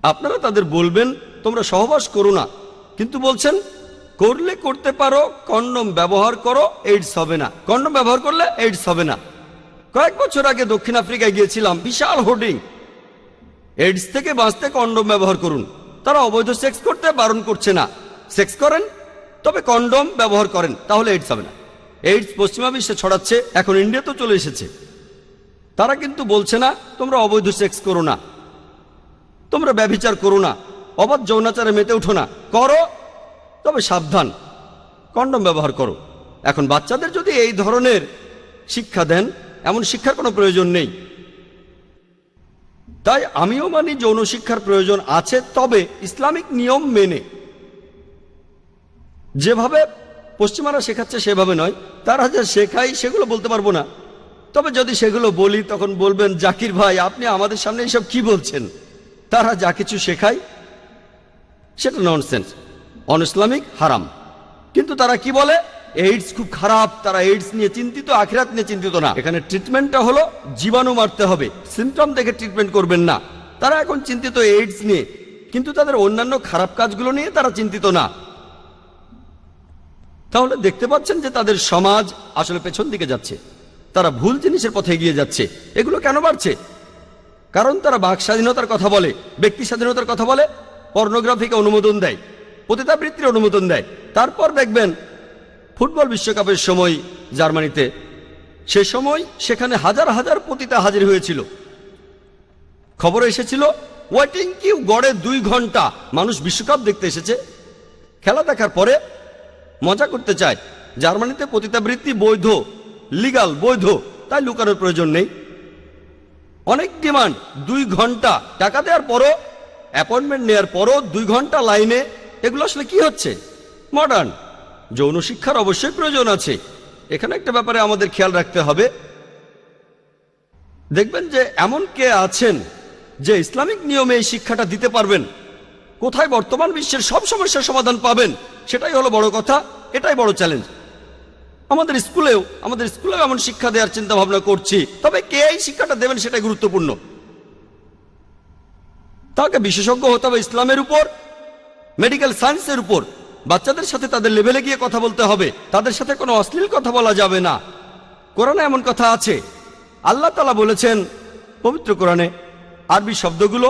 আপনারা তাদের বলবেন তোমরা সহবাস করো না, কিন্তু বলছেন করলে করতে পারো, কন্ডম ব্যবহার করো, এইডস হবে না। কন্ডম ব্যবহার করলে এইডস হবে না। কয়েক বছর আগে দক্ষিণ আফ্রিকায় গিয়েছিলাম, বিশাল হোর্ডিং, এইডস থেকে বাঁচতে কন্ডম ব্যবহার করুন। তারা অবৈধ সেক্স করতে বারণ করছে না, সেক্স করেন তবে কন্ডম ব্যবহার করেন, তাহলে এইডস হবে না। এইডস পশ্চিমা বিশ্বে ছড়াচ্ছে, এখন ইন্ডিয়া তো চলে এসেছে। তারা কিন্তু বলছে না তোমরা অবৈধ সেক্স করো না, তোমরা ব্যভিচার করো না, অবাধ যৌনাচারে মেতে উঠো না, করো তবে সাবধান, কন্ডম ব্যবহার করো। এখন বাচ্চাদের যদি এই ধরনের শিক্ষা দেন, এমন শিক্ষার কোনো প্রয়োজন নেই। তাই আমিও মানি যৌন শিক্ষার প্রয়োজন আছে, তবে ইসলামিক নিয়ম মেনে। যেভাবে পশ্চিমারা শেখাচ্ছে সেভাবে নয়। তারা যা শেখায় সেগুলো বলতে পারবো না, তবে যদি সেগুলো বলি তখন বলবেন জাকির ভাই আপনি আমাদের সামনে এইসব কি বলছেন। তারা যা কিছু শেখায় সেটা ননসেন্স, অন ইসলামিক, হারাম। কিন্তু তারা কি বলে এইডস খুব খারাপ, তারা এইডস নিয়ে চিন্তিত, আখিরাত নিয়ে চিন্তিত না। এখানে ট্রিটমেন্টটা হলো জীবাণু মারতে হবে, সিমটম দেখে ট্রিটমেন্ট করবেন না। তারা এখন চিন্তিত এইডস নিয়ে, কিন্তু তাদের অন্যান্য খারাপ কাজগুলো নিয়ে তারা চিন্তিত না। তাহলে দেখতে পাচ্ছেন যে তাদের সমাজ আসলে পেছন দিকে যাচ্ছে, তারা ভুল জিনিসের পথে এগিয়ে যাচ্ছে। এগুলো কেন বাড়ছে? কারণ তারা বাক স্বাধীনতার কথা বলে, ব্যক্তি স্বাধীনতার কথা বলে, পর্নোগ্রাফিকে অনুমোদন দেয়, পতিতাবৃত্তির অনুমোদন দেয়। তারপর দেখবেন ফুটবল বিশ্বকাপের সময় জার্মানিতে, সে সময় সেখানে হাজার হাজার পতিতা হাজির হয়েছিল। খবরে এসেছিল ওয়েটিং কিউ গড়ে 2 ঘন্টা মানুষ বিশ্বকাপ দেখতে এসেছে। খেলা দেখার পরে মজা করতে চায়। জার্মানিতে পতিতাবৃত্তি বৈধ, লিগাল, বৈধ, তাই লুকানোর প্রয়োজন নেই। অনেক ডিমান্ড, 2 ঘন্টা টাকা দেওয়ার পরও, অ্যাপয়েন্টমেন্ট নেওয়ার পরও 2 ঘন্টা লাইনে। এগুলো আসলে কি হচ্ছে? মডার্ন। যৌন শিক্ষার অবশ্যই প্রয়োজন আছে। এখানে একটা ব্যাপারে আমাদের খেয়াল রাখতে হবে। দেখবেন যে এমন কে আছেন যে ইসলামিক নিয়মে এই শিক্ষাটা দিতে পারবেন। কোথায় বর্তমান বিশ্বের সব সমস্যার সমাধান পাবেন, সেটাই হলো বড় কথা, এটাই বড় চ্যালেঞ্জ। আমাদের স্কুলেও এমন শিক্ষা দেওয়ার চিন্তা ভাবনা করছি, তবে কে এই শিক্ষাটা দেবেন সেটাই গুরুত্বপূর্ণ। তাকে বিশেষজ্ঞ হতে হবে ইসলামের উপর, মেডিকেল সায়েন্সের উপর। বাচ্চাদের সাথে তাদের লেভেলে গিয়ে কথা বলতে হবে, তাদের সাথে কোনো অশ্লীল কথা বলা যাবে না। কোরআনে এমন কথা আছে, আল্লাহ তাআলা বলেছেন পবিত্র কোরআনে, আরবি শব্দগুলো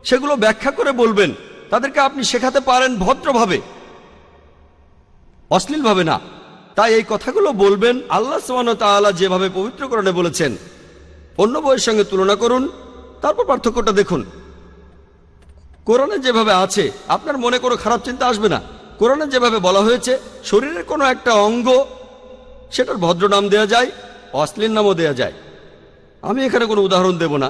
সেগুলো ব্যাখ্যা করে বলবেন। তাদেরকে আপনি শেখাতে পারেন ভদ্রভাবে, অশ্লীলভাবে না। তাই এই কথাগুলো বলবেন আল্লাহ সুবহানাহু ওয়া তাআলা যেভাবে পবিত্র কোরআনে বলেছেন। অন্য বইয়ের সঙ্গে তুলনা করুন, তারপর পার্থক্যটা দেখুন। কোরআনে যেভাবে আছে আপনার মনে কোনো খারাপ চিন্তা আসবে না। কোরআনে যেভাবে বলা হয়েছে শরীরের কোনো একটা অঙ্গ, সেটার ভদ্র নাম দেয়া যায়, অশ্লীল নামও দেয়া যায়। আমি এখানে কোনো উদাহরণ দেব না।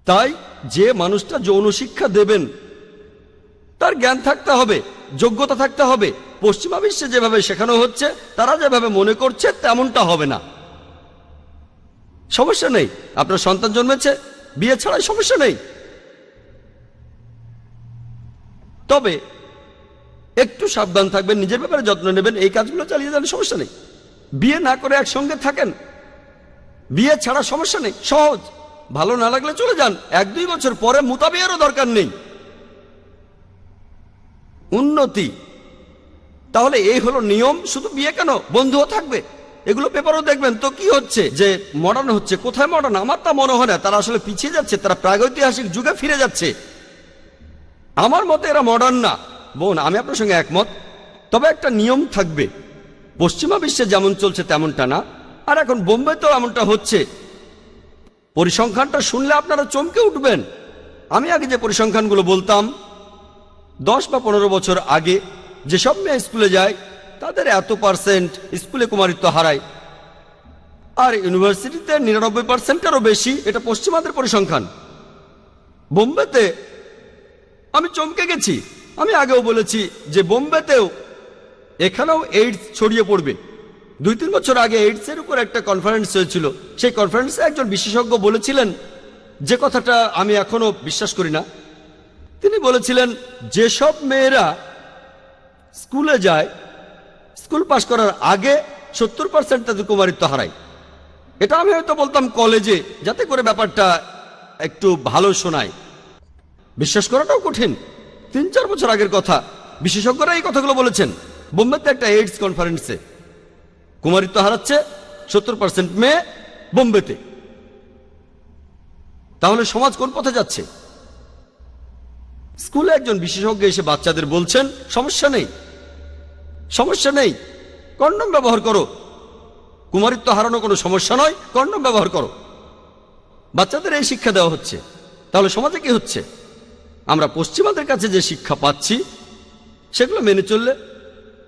তাই যে মানুষটা যৌন শিক্ষা দেবেন তার জ্ঞান থাকতে হবে, যোগ্যতা থাকতে হবে। পশ্চিমা বিশ্বে যেভাবে শেখানো হচ্ছে, তারা যেভাবে মনে করছে তেমনটা হবে না। সমস্যা নেই, আপনার সন্তান জন্মেছে, বিয়ে ছাড়াই সমস্যা নেই। তবে একটু সাবধান থাকবেন, নিজের ব্যাপারে যত্ন নেবেন, এই কাজগুলো চালিয়ে যান, সমস্যা নেই। বিয়ে না করে একসঙ্গে থাকেন, বিয়ে ছাড়া সমস্যা নেই, সহজ। ভালো না লাগলে চলে যান, 1-2 বছর পরে মুতাবিয়ারও দরকার নেই। উন্নতি। তাহলে এই হলো নিয়ম। শুধু বিয়ে কেন, বন্ধুও থাকবে। এগুলো পেপারও দেখবেন তো কি হচ্ছে, যে মডার্ন হচ্ছে। কোথায় মডার্ন? আমার তা মনে হয় না। তারা আসলে পিছিয়ে যাচ্ছে, তারা প্রাগৈতিহাসিক যুগে ফিরে যাচ্ছে। আমার মতে এরা মডার্ন না। বোন, আমি আপনার সঙ্গে একমত, তবে একটা নিয়ম থাকবে। পশ্চিমা বিশ্বে যেমন চলছে তেমনটা না। আর এখন বোম্বেতেও এমনটা হচ্ছে। পরিসংখ্যানটা শুনলে আপনারা চমকে উঠবেন। আমি আগে যে পরিসংখ্যানগুলো বলতাম, 10 বা 15 বছর আগে যেসব মেয়ে স্কুলে যায় তাদের এত% স্কুলে কুমারিত্ব হারায়, আর ইউনিভার্সিটিতে 99%-এরও বেশি। এটা পশ্চিমাদের পরিসংখ্যান। বোম্বেতে আমি চমকে গেছি। আমি আগেও বলেছি যে বোম্বেতেও এখানেও এইডস ছড়িয়ে পড়বে। 2-3 বছর আগে এইডসের উপর একটা কনফারেন্স হয়েছিল। সেই কনফারেন্সে একজন বিশেষজ্ঞ বলেছিলেন যে কথাটা আমি এখনো বিশ্বাস করি না। তিনি বলেছিলেন যেসব মেয়েরা স্কুলে যায়, স্কুল পাশ করার আগে 70% তাদের কুমারিত্ব হারায়। এটা আমি হয়তো বলতাম কলেজে, যাতে করে ব্যাপারটা একটু ভালো শোনায়। বিশ্বাস করাটাও কঠিন। 3-4 বছর আগের কথা, বিশেষজ্ঞরা এই কথাগুলো বলেছেন। বোম্বেতে একটা এইডস কনফারেন্সে কুমারিত্ব হারাচ্ছে 70% মেয়ে বোম্বেতে। তাহলে সমাজ কোন পথে যাচ্ছে? স্কুলে একজন বিশেষজ্ঞ এসে বাচ্চাদের বলছেন সমস্যা নেই, সমস্যা নেই, কন্ডম ব্যবহার করো, কুমারিত্ব হারানো কোনো সমস্যা নয়, কন্ডম ব্যবহার করো। বাচ্চাদের এই শিক্ষা দেওয়া হচ্ছে। তাহলে সমাজে কি হচ্ছে? আমরা পশ্চিমাদের কাছে যে শিক্ষা পাচ্ছি সেগুলো মেনে চললে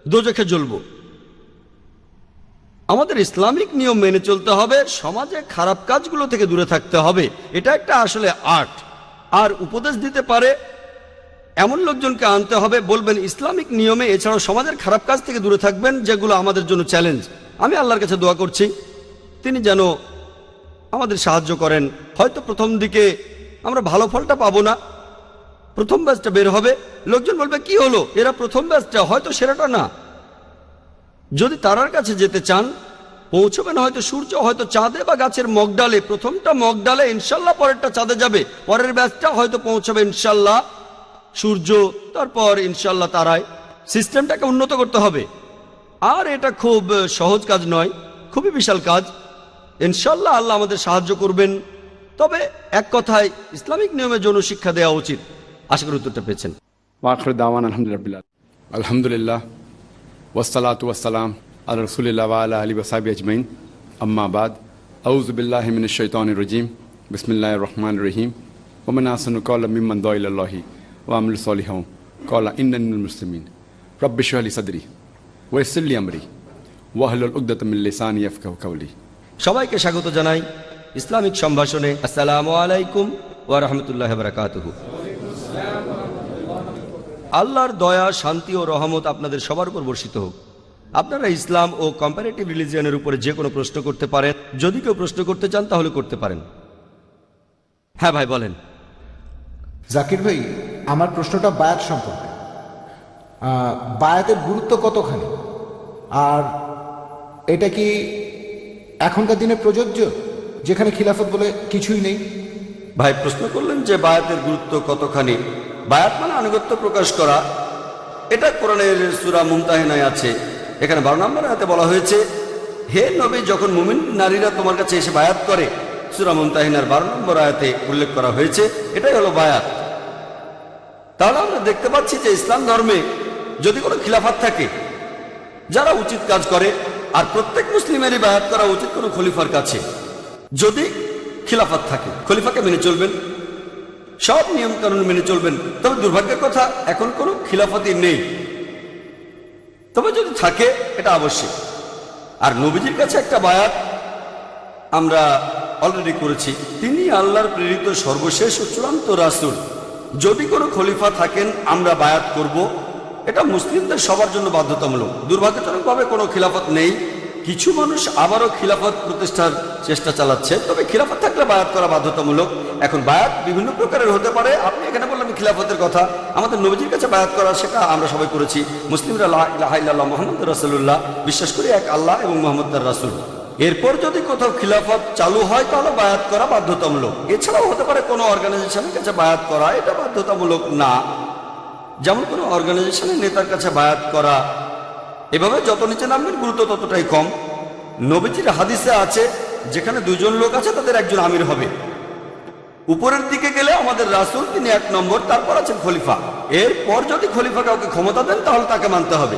দোজখে জ্বলবো। আমাদের ইসলামিক নিয়ম মেনে চলতে হবে, সমাজে খারাপ কাজগুলো থেকে দূরে থাকতে হবে। এটা একটা আসলে আর্ট। আর উপদেশ দিতে পারে এমন লোকজনকে আনতে হবে, বলবেন ইসলামিক নিয়মে, এছাড়াও সমাজের খারাপ কাজ থেকে দূরে থাকবেন, যেগুলো আমাদের জন্য চ্যালেঞ্জ। আমি আল্লাহর কাছে দোয়া করছি তিনি যেন আমাদের সাহায্য করেন। হয়তো প্রথম দিকে আমরা ভালো ফলটা পাবো না, প্রথম ব্যাচটা বের হবে, লোকজন বলবে কি হলো, এরা প্রথম ব্যাচটা, হয়তো সেরাটা না। যদি তারার কাছে যেতে চান পৌঁছবেন হয়তো সূর্য, হয়তো চাঁদে বা গাছের মগডালে। প্রথমটা মগডালে, ইনশাল্লাহ পরেরটা চাঁদে যাবে। পরের ব্যাচটা হয়তো পৌঁছবে ইনশাল্লাহ সূর্য, তারপর ইনশাল্লাহ তারায়। সিস্টেমটাকে উন্নত করতে হবে। আর এটা খুব সহজ কাজ নয়, খুবই বিশাল কাজ। ইনশাল্লাহ আল্লাহ আমাদের সাহায্য করবেন। তবে এক কথায় ইসলামিক নিয়মে যৌন শিক্ষা দেওয়া উচিত। আশা করি উত্তরটা পেয়েছেন। ওয়াখির দাওয়ান আলহামদুলিল্লাহ ওয়াসসালাতু ওয়াসসালাম আলা রাসূলিল্লাহ ওয়া আলা আলিহি ওয়া সাহবিহি আজমাইন, আম্মা বাদ। আউযু বিল্লাহি মিনাশ শাইতানির রাজীম, বিসমিল্লাহির রহমানির রহিম। ওয়া মান আহসানু ক্বাওলাম মিম্মান দাআ ইলাল্লাহি ওয়া আমিলা সলিহান ক্বালা ইন্নানি মিনাল মুসলিমিন। রাব্বি ইশরাহ লি সাদরি ওয়া ইয়াসসির লি আমরি ওয়াহলুল উকদাতাম মিন লিসানি ইয়াফকাহু কাওলি। সবাইকে স্বাগত জানাই ইসলামিক সম্ভাষণে। আসসালামু আলাইকুম ওয়া রাহমাতুল্লাহি ওয়া বারাকাতুহু। আল্লাহর দয়া, শান্তি ও রহমত আপনাদের সবার উপর বর্ষিত হোক। আপনারা ইসলাম ও কম্পারেটিভ রিলিজিয়নের উপরে যে কোনো প্রশ্ন করতে পারেন। যদি কেউ প্রশ্ন করতে চান তাহলে করতে পারেন। হ্যাঁ ভাই বলেন। জাকির ভাই, আমার প্রশ্নটা বায়াত সম্পর্কে। বায়াতের গুরুত্ব কতখানি, আর এটা কি এখনকার দিনে প্রযোজ্য যেখানে খিলাফত বলে কিছুই নেই? ভাই প্রশ্ন করলেন যে বায়াতের গুরুত্ব কতখানি। বায়াত মানে আনুগত্য প্রকাশ করা। এটা কোরআনের সূরা মুমতাহিনায় আছে। এখানে 12 নম্বর আয়াতে বলা হয়েছে, হে নবী, যখন মুমিন নারীরা তোমার কাছে এসে বায়াত করে, সূরা মুমতাহিনার 12 নম্বর আয়াতে উল্লেখ করা হয়েছে। এটাই হলো বায়াত। তাহলে আমরা দেখতে পাচ্ছি যে ইসলাম ধর্মে যদি কোনো খিলাফত থাকে যারা উচিত কাজ করে, আর প্রত্যেক মুসলিমেরই বায়াত করা উচিত কোনো খলিফার কাছে। যদি খিলাফত থাকে খলিফাকে মেনে চলবেন, সব নিয়ম কানুন মেনে চলবেন। তবে দুর্ভাগ্যের কথা, এখন কোনো খিলাফতই নেই। তবে যদি থাকে এটা আবশ্যক। আর নবীজির কাছে একটা বায়াত আমরা অলরেডি করেছি। তিনি আল্লাহর প্রেরিত সর্বশেষ ও চূড়ান্ত রাসূল। যদি কোনো খলিফা থাকেন আমরা বায়াত করব। এটা মুসলিমদের সবার জন্য বাধ্যতামূলক। দুর্ভাগ্যজনকভাবে কোনো খিলাফত নেই। কিছু মানুষ আবারও খিলাফত প্রতিষ্ঠার চেষ্টা চালাচ্ছে। তবে খিলাফত থাকলে বায়াত করা বাধ্যতামূলক। এখন বায়াত বিভিন্ন প্রকারের হতে পারে। আপনি এখানে বললেন খিলাফতের কথা, আমাদের নবীজির কাছে বায়াত করা, সেটা আমরা সবাই করেছি। মুসলিমরা লা ইলাহা ইল্লাল্লাহ মুহাম্মাদুর রাসূলুল্লাহ বিশ্বাস করি এক আল্লাহ এবং মুহাম্মদ তার রাসূল। এরপর যদি কোথাও খিলাফত চালু হয় তাহলে বায়াত করা বাধ্যতামূলক। এছাড়াও হতে পারে কোনো অর্গানাইজেশনের কাছে বায়াত করা, এটা বাধ্যতামূলক না। যেমন কোনো অর্গানাইজেশনের নেতার কাছে বায়াত করা। এভাবে যত নিচে নামবেন গুরুত্ব ততটাই কম। নবীজির হাদিসে আছে যেখানে 2 জন লোক আছে তাদের একজন আমির হবে। উপরের দিকে গেলে আমাদের রাসূল, তিনি 1 নম্বর, তারপর আছেন খলিফা। এরপর যদি খলিফা কাউকে ক্ষমতা দেন তাহলে তাকে মানতে হবে।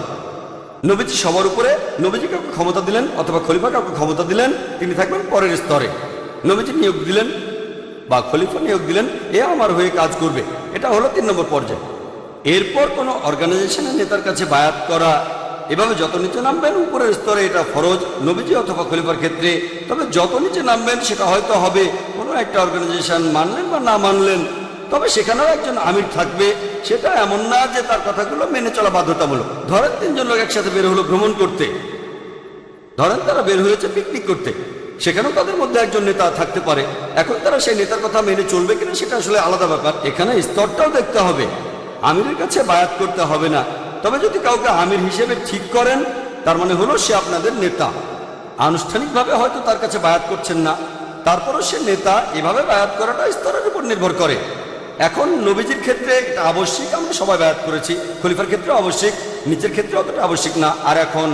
নবীজি সবার উপরে। নবীজি কাউকে ক্ষমতা দিলেন অথবা খলিফা কাউকে ক্ষমতা দিলেন, তিনি থাকবেন পরের স্তরে। নবীজি নিয়োগ দিলেন বা খলিফা নিয়োগ দিলেন, এ আমার হয়ে কাজ করবে, এটা হলো 3 নম্বর পর্যায়ে। এরপর কোনো অর্গানাইজেশনের নেতার কাছে বায়াত করা। এভাবে যত নিচে নামবেন উপরের স্তরে এটা ফরজ নবীজি অথবা খলিফার ক্ষেত্রে। তবে যত নিচে নামবেন সেটা হয়তো হবে কোনো একটা অর্গানাইজেশন মানলেন বা না মানলেন, তবে সেখানেও একজন আমির থাকবে। সেটা এমন না যে তার কথাগুলো মেনে চলা বাধ্যতামূলক। ধরেন 3 জন লোক একসাথে বের হলো ভ্রমণ করতে, ধরেন তারা বের হয়েছে পিকনিক করতে, সেখানেও তাদের মধ্যে একজন নেতা থাকতে পারে। এখন তারা সেই নেতার কথা মেনে চলবে কিনা সেটা আসলে আলাদা ব্যাপার। এখানে স্তরটাও দেখতে হবে। আমিরের কাছে বায়াত করতে হবে না, তবে যদি কাউকে আমির হিসেবে ঠিক করেন তার মানে হলো সে আপনাদের নেতা। আনুষ্ঠানিকভাবে হয়তো তার কাছে বায়াত করছেন না, তারপরও সে নেতা। এভাবে বায়াত করাটা স্তরের উপর নির্ভর করে। এখন নবীজির ক্ষেত্রে এটা আবশ্যিক, আমরা সবাই বায়াত করেছি। খলিফার ক্ষেত্রে আবশ্যিক, নিচের ক্ষেত্রে অতটা আবশ্যিক না। আর এখন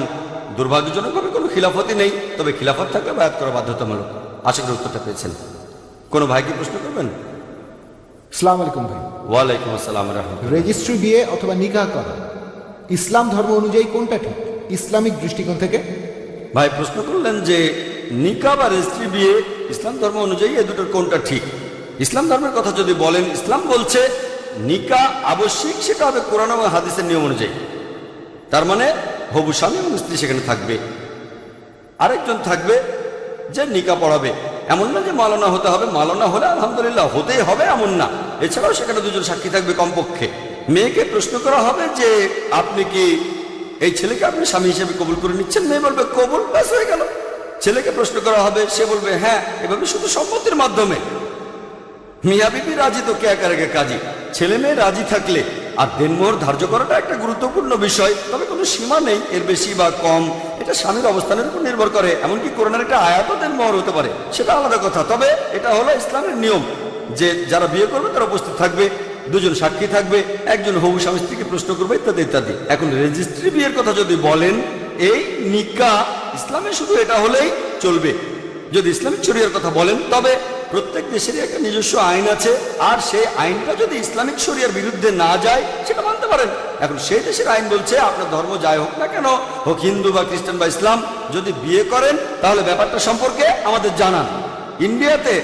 দুর্ভাগ্যজনকভাবে কোনো খিলাফতই নেই, তবে খিলাফত থাকলে বায়াত করা বাধ্যতামূলক। আশা করি উত্তরটা পেয়েছেন। কোনো ভাই কি প্রশ্ন করবেন? আসসালামু আলাইকুম ভাই। ওয়ালাইকুম আসসালাম রাহমাতুল্লাহ। রেজিস্ট্রি বিয়ে অথবা নিকাহ করা ইসলাম ধর্ম অনুযায়ী কোনটা ঠিক ইসলামিক দৃষ্টিকোণ থেকে? ভাই প্রশ্ন করলেন যে নিকাহ বা রেজিস্ট্রি বিয়ে ইসলাম ধর্ম অনুযায়ী এ দুটোর কোনটা ঠিক। ইসলাম ধর্মের কথা যদি বলেন, ইসলাম বলছে নিকাহ আবশ্যিক, সেটা হবে কোরআন এবং হাদিসের নিয়ম অনুযায়ী। তার মানে হবু স্বামী এবং স্ত্রী সেখানে থাকবে, আরেকজন থাকবে যে নিকাহ পড়াবে। এমন না যে মাওলানা হতে হবে, মাওলানা হলে আলহামদুলিল্লাহ হতেই হবে এমন না। এছাড়াও সেখানে 2 জন সাক্ষী থাকবে কমপক্ষে। মেয়েকে প্রশ্ন করা হবে যে আপনি কি এই ছেলেকে আপনি স্বামী হিসেবে কবুল করে নিচ্ছেন? মেয়ে বলবে কবুল, ব্যাস হয়ে গেল। ছেলেকে প্রশ্ন করা হবে, সে বলবে হ্যাঁ। এভাবে শুধু সম্মতির মাধ্যমে। মিয়া বিবি রাজি তো কে একারেগে কাজী। ছেলে মেয়ে রাজি থাকলে। আর দেনমোহর ধার্য করাটা একটা গুরুত্বপূর্ণ বিষয়, তবে কোনো সীমা নেই এর বেশি বা কম। এটা স্বামীর অবস্থানের উপর নির্ভর করে। এমনকি কোরআনের একটা আয়াতও দেনমোহর হতে পারে, সেটা আলাদা কথা। তবে এটা হলো ইসলামের নিয়ম যে যারা বিয়ে করবে তারা উপস্থিত থাকবে, 2 জন সাক্ষী থাকবে, একজন হবু স্বামী স্ত্রীকে প্রশ্ন করবে, ইত্যাদি ইত্যাদি। এখন রেজিস্ট্রি বিয়ের কথা যদি বলেন, এই নিকাহ ইসলামে শুধু এটা হলেই চলবে। যদি ইসলামিক শরিয়ার কথা বলেন, তবে প্রত্যেক দেশেরই একটা নিজস্ব আইন আছে, আর সেই আইনটা যদি ইসলামিক শরিয়ার বিরুদ্ধে না যায় সেটা মানতে পারেন। এখন সেই দেশের আইন বলছে আপনার ধর্ম যাই হোক না কেন, হোক হিন্দু বা খ্রিস্টান বা ইসলাম, যদি বিয়ে করেন তাহলে ব্যাপারটা সম্পর্কে আমাদের জানান। ইন্ডিয়াতে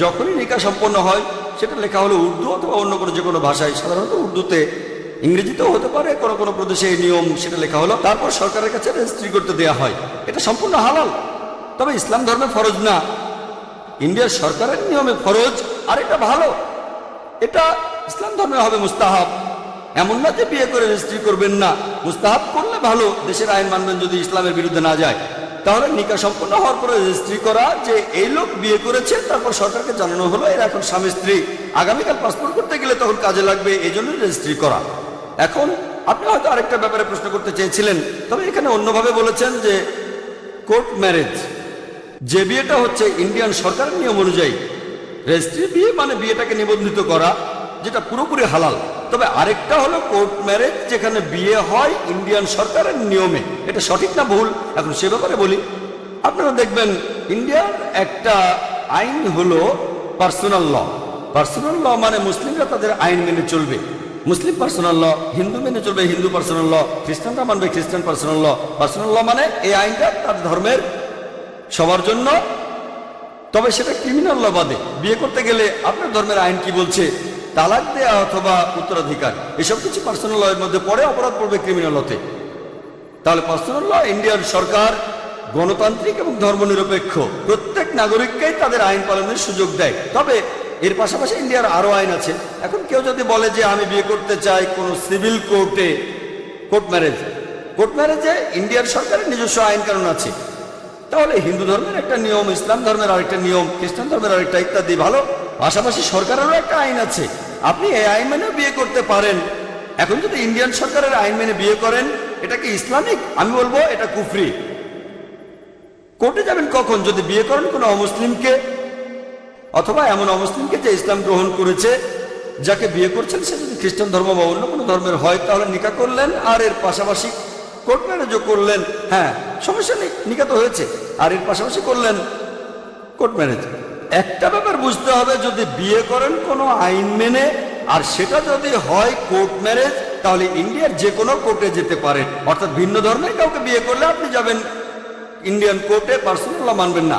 যখনই নিকাহ সম্পন্ন হয় সেটা লেখা হলো উর্দু অথবা অন্য কোনো যে কোনো ভাষায়, সাধারণত উর্দুতে, ইংরেজিতেও হতে পারে, কোনো কোনো প্রদেশে এই নিয়ম, সেটা লেখা হলো। তারপর সরকারের কাছে রেজিস্ট্রি করতে দেওয়া হয়। এটা সম্পূর্ণ হালাল, তবে ইসলাম ধর্মে ফরজ না, ইন্ডিয়ার সরকারের নিয়মে ফরজ। আর এটা ভালো, এটা ইসলাম ধর্মে হবে মুস্তাহাব। এমন না যে বিয়ে করে রেজিস্ট্রি করবেন না, মুস্তাহাব করলে ভালো, দেশের আইন মানবেন যদি ইসলামের বিরুদ্ধে না যায়। তাহলে নিকাহ সম্পন্ন হওয়ার পরে রেজিস্ট্রি করা যে এই লোক বিয়ে করেছে, তারপর সরকারকে জানানো হলো এরা এখন স্বামী স্ত্রী, আগামীকাল পাসপোর্ট করতে গেলে তখন কাজে লাগবে, এই জন্য রেজিস্ট্রি করা। এখন আপনি হয়তো আরেকটা ব্যাপারে প্রশ্ন করতে চেয়েছিলেন, তবে এখানে অন্যভাবে বলেছেন যে কোর্ট ম্যারেজ, যে বিয়েটা হচ্ছে ইন্ডিয়ান সরকারের নিয়ম অনুযায়ী। রেজিস্ট্রি বিয়ে মানে বিয়েটাকে নিবন্ধিত করা, যেটা পুরোপুরি হালাল। তবে আরেকটা হলো কোর্ট ম্যারেজ, যেখানে বিয়ে হয় ইন্ডিয়ান সরকারের নিয়মে। এটা সঠিক না ভুল এখন সে ব্যাপারে বলি। আপনারা দেখবেন ইন্ডিয়ার একটা আইন হলো পার্সোনাল ল। পার্সোনাল ল মানে মুসলিমরা তাদের আইন মেনে চলবে, মুসলিম পার্সোনাল ল। হিন্দু মেনে চলবে হিন্দু পার্সোনাল ল, খ্রিস্টানরা মানবে খ্রিস্টান পার্সোনাল ল। পার্সোনাল ল মানে এই আইনটা তার ধর্মের সবার জন্য, তবে সেটা ক্রিমিনাল ল বাদে। বিয়ে করতে গেলে আপনার ধর্মের আইন কি বলছে, তালাক দেয়া অথবা উত্তরাধিকার, এসব কিছু পার্সোনাল ল এর মধ্যে পড়ে, অপরাধ পড়বে ক্রিমিনাল লতে। তাহলে পার্সোনাল ল ইন্ডিয়ার সরকার গণতান্ত্রিক এবং ধর্মনিরপেক্ষ, প্রত্যেক নাগরিককেই তাদের আইন পালনের সুযোগ দেয়। তবে এর পাশাপাশি ইন্ডিয়ার আরো আইন আছে। এখন কেউ যদি বলে যে আমি বিয়ে করতে চাই কোনো সিভিল কোর্টে, কোর্ট ম্যারেজে ইন্ডিয়ার সরকারের নিজস্ব আইন কানুন আছে, তাহলে হিন্দু ধর্মের একটা নিয়ম, ইসলাম ধর্মের আরেকটা নিয়ম, খ্রিস্টান ধর্মের আরেকটা, ইত্যাদি। ভালো, পাশাপাশি সরকারেরও একটা আইন আছে, আপনি এই আইন মেনে বিয়ে করতে পারেন। এখন যদি ইন্ডিয়ান সরকারের আইন মেনে বিয়ে করেন, এটা কি ইসলামিক? আমি বলবো এটা কুফরি। কোর্টে যাবেন কখন? যদি বিয়ে করেন কোনো অমুসলিমকে, অথবা এমন অমুসলিমকে যে ইসলাম গ্রহণ করেছে, যাকে বিয়ে করছেন সে যদি খ্রিস্টান ধর্ম বা অন্য কোনো ধর্মের হয়, তাহলে নিকাহ করলেন, আর এর পাশাপাশি কোর্ট ম্যারেজও করলেন। হ্যাঁ, সমস্যা নেই, নিকাহ তো হয়েছে, আর এর পাশাপাশি করলেন কোর্ট ম্যারেজ। একটা ব্যাপার বুঝতে হবে, যদি বিয়ে করেন কোনো আইন মেনে, আর সেটা যদি হয় কোর্ট ম্যারেজ, তাহলে ইন্ডিয়ার যে কোনো কোর্টে যেতে পারেন। অর্থাৎ ভিন্ন ধর্মের কাউকে বিয়ে করলে আপনি যাবেন ইন্ডিয়ান কোর্টে, পার্সোনাল ল মানবেন না।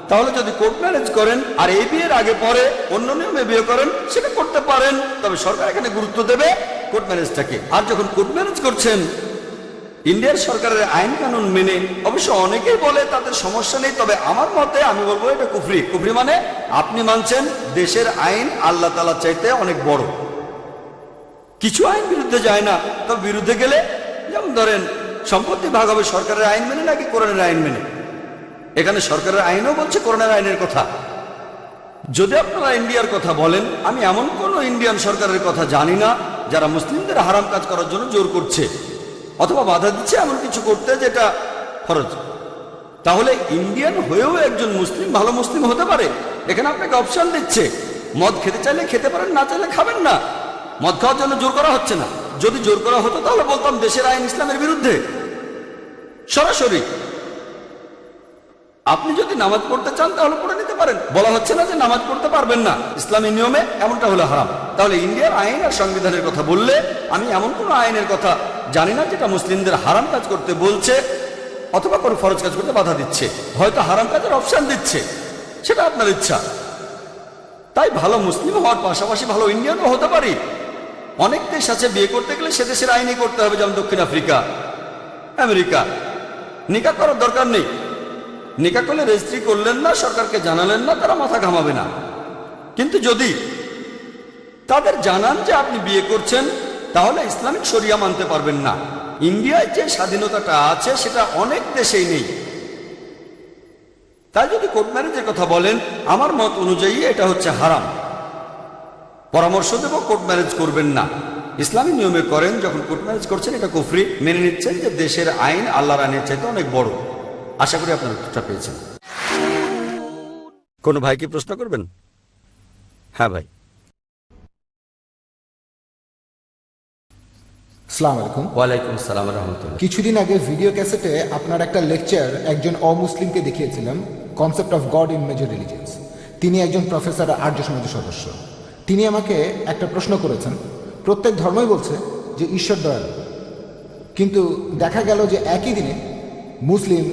তাহলে যদি কোর্ট ম্যারেজ করেন আর এই বিয়ের আগে পরে অন্য নিয়মে বিয়ে করেন, সেটা করতে পারেন, তবে সরকার এখানে গুরুত্ব দেবে কোর্ট ম্যারেজটাকে। আর যখন কোর্ট ম্যারেজ করছেন ইন্ডিয়ার সরকারের আইন কানুন মেনে, অবশ্য অনেকেই বলে তাদের সমস্যা নেই, তবে আমার মতে আমি বলবো এটা কুফরি। কুফরি মানে আপনি মানছেন দেশের আইন আল্লাহ তাআলা চাইতে অনেক বড়। কিছু আইন বিরুদ্ধে যায় না, তবে বিরুদ্ধে গেলে, যেমন ধরেন সম্পত্তি ভাগ হবে সরকারের আইন মেনে নাকি কোরআনের আইন মেনে। এখানে সরকারের আইনও বলছে কোরআনের আইনের কথা। যদি আপনারা ইন্ডিয়ার কথা বলেন, আমি এমন কোন ইন্ডিয়ান সরকারের কথা জানি না যারা মুসলিমদের হারাম কাজ করার জন্য জোর করছে অথবা বাধা দিচ্ছে এমন কিছু করতে যেটা ফরজ। তাহলে ইন্ডিয়ান হয়েও একজন মুসলিম ভালো মুসলিম হতে পারে? এখানে আপনাকে অপশন দিচ্ছে, মদ খেতে চাইলে খেতে পারেন, না চাইলে খাবেন না। মদ খাওয়ার জন্য জোর করা হচ্ছে না। যদি জোর করা হতো তাহলে বলতাম দেশের আইন ইসলামের বিরুদ্ধে সরাসরি। আপনি যদি নামাজ পড়তে চান তাহলে পড়ে নিতে পারেন, বলা হচ্ছে না যে নামাজ পড়তে পারবেন না। ইসলামী নিয়মে এমনটা হলে হারাম। তাহলে ইন্ডিয়ার আইন আর সংবিধানের কথা বললে আমি এমন কোন আইনের কথা জানি না যেটা মুসলিমদের হারাম কাজ করতে বলছে অথবা কোনো ফরজ কাজ করতে বাধা দিচ্ছে। হয়তো হারাম কাজের অপশন দিচ্ছে, সেটা আপনার ইচ্ছা। তাই ভালো মুসলিম হওয়ার পাশাপাশি ভালো ইন্ডিয়ানও হতে পারি। অনেক দেশ আছে বিয়ে করতে গেলে সে দেশের আইনই করতে হবে, যেমন দক্ষিণ আফ্রিকা, আমেরিকা। নিকাহ করার দরকার নেই। নিকাহ করলে রেজিস্ট্রি করলেন না, সরকারকে জানালেন না, তারা মাথা ঘামাবে না। কিন্তু যদি তাদের জানান যে আপনি বিয়ে করছেন, তাহলে ইসলামিক শরিয়া মানতে পারবেন না। ইন্ডিয়ায় যে স্বাধীনতাটা আছে সেটা অনেক দেশেই নেই। তাই যদি কোর্ট ম্যারেজের কথা বলেন, আমার মত অনুযায়ী এটা হচ্ছে হারাম। পরামর্শ দেব কোর্ট ম্যারেজ করবেন না। ইসলামী নিয়মে করেন। যখন কোর্ট ম্যারেজ করছেন এটা কুফরি। মেনে নিচ্ছেন যে দেশের আইন আল্লাহর আইনের চাইতে অনেক বড়। আশা করি আপনার উত্তরটা পেয়েছেন। কোনো ভাই কি প্রশ্ন করবেন? হ্যাঁ ভাই। আসসালামু আলাইকুম। ওয়ালাইকুম আসসালাম রাহমাতুল্লাহ। কিছুদিন আগে ভিডিও ক্যাসেটে আপনার একটা লেকচার একজন অমুসলিমকে দেখিয়েছিলাম, concept of god in major religions. তিনি একজন প্রফেসর, আর্য সমাজের সদস্য। তিনি আমাকে একটা প্রশ্ন করেছেন। প্রত্যেক ধর্মই বলছে যে ঈশ্বর দয়ালু, কিন্তু দেখা গেল যে একই দিনে মুসলিম,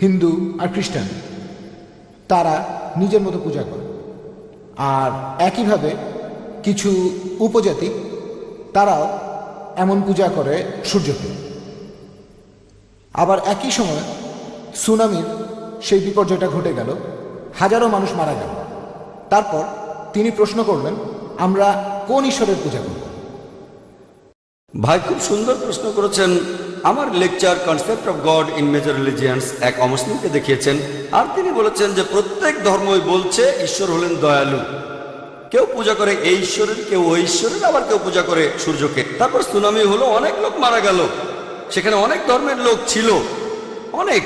হিন্দু আর খ্রিস্টান তারা নিজের মতো পূজা করে। আর একইভাবে কিছু উপজাতি তারাও এমন পূজা করে সূর্যকে। আবার একই সময় সুনামির সেই বিপর্যয়টা ঘটে গেল, হাজারো মানুষ মারা গেল। তারপর তিনি প্রশ্ন করলেন, আমরা কোন ঈশ্বরের পূজা করব? ভাই খুব সুন্দর প্রশ্ন করেছেন। আমার lecture concept of god in major religions এক অমুসলিমকে দেখিয়েছেন, আর তিনি বলেছেন যে প্রত্যেক ধর্মই বলছে ঈশ্বর হলেন দয়ালু। কেউ পূজা করে এই ঈশ্বরের, কেউ ওই ঈশ্বরের, আবার কেউ পূজা করে সূর্যকে। তারপর সুনামি হলো, অনেক লোক মারা গেল। সেখানে অনেক ধর্মের লোক ছিল, অনেক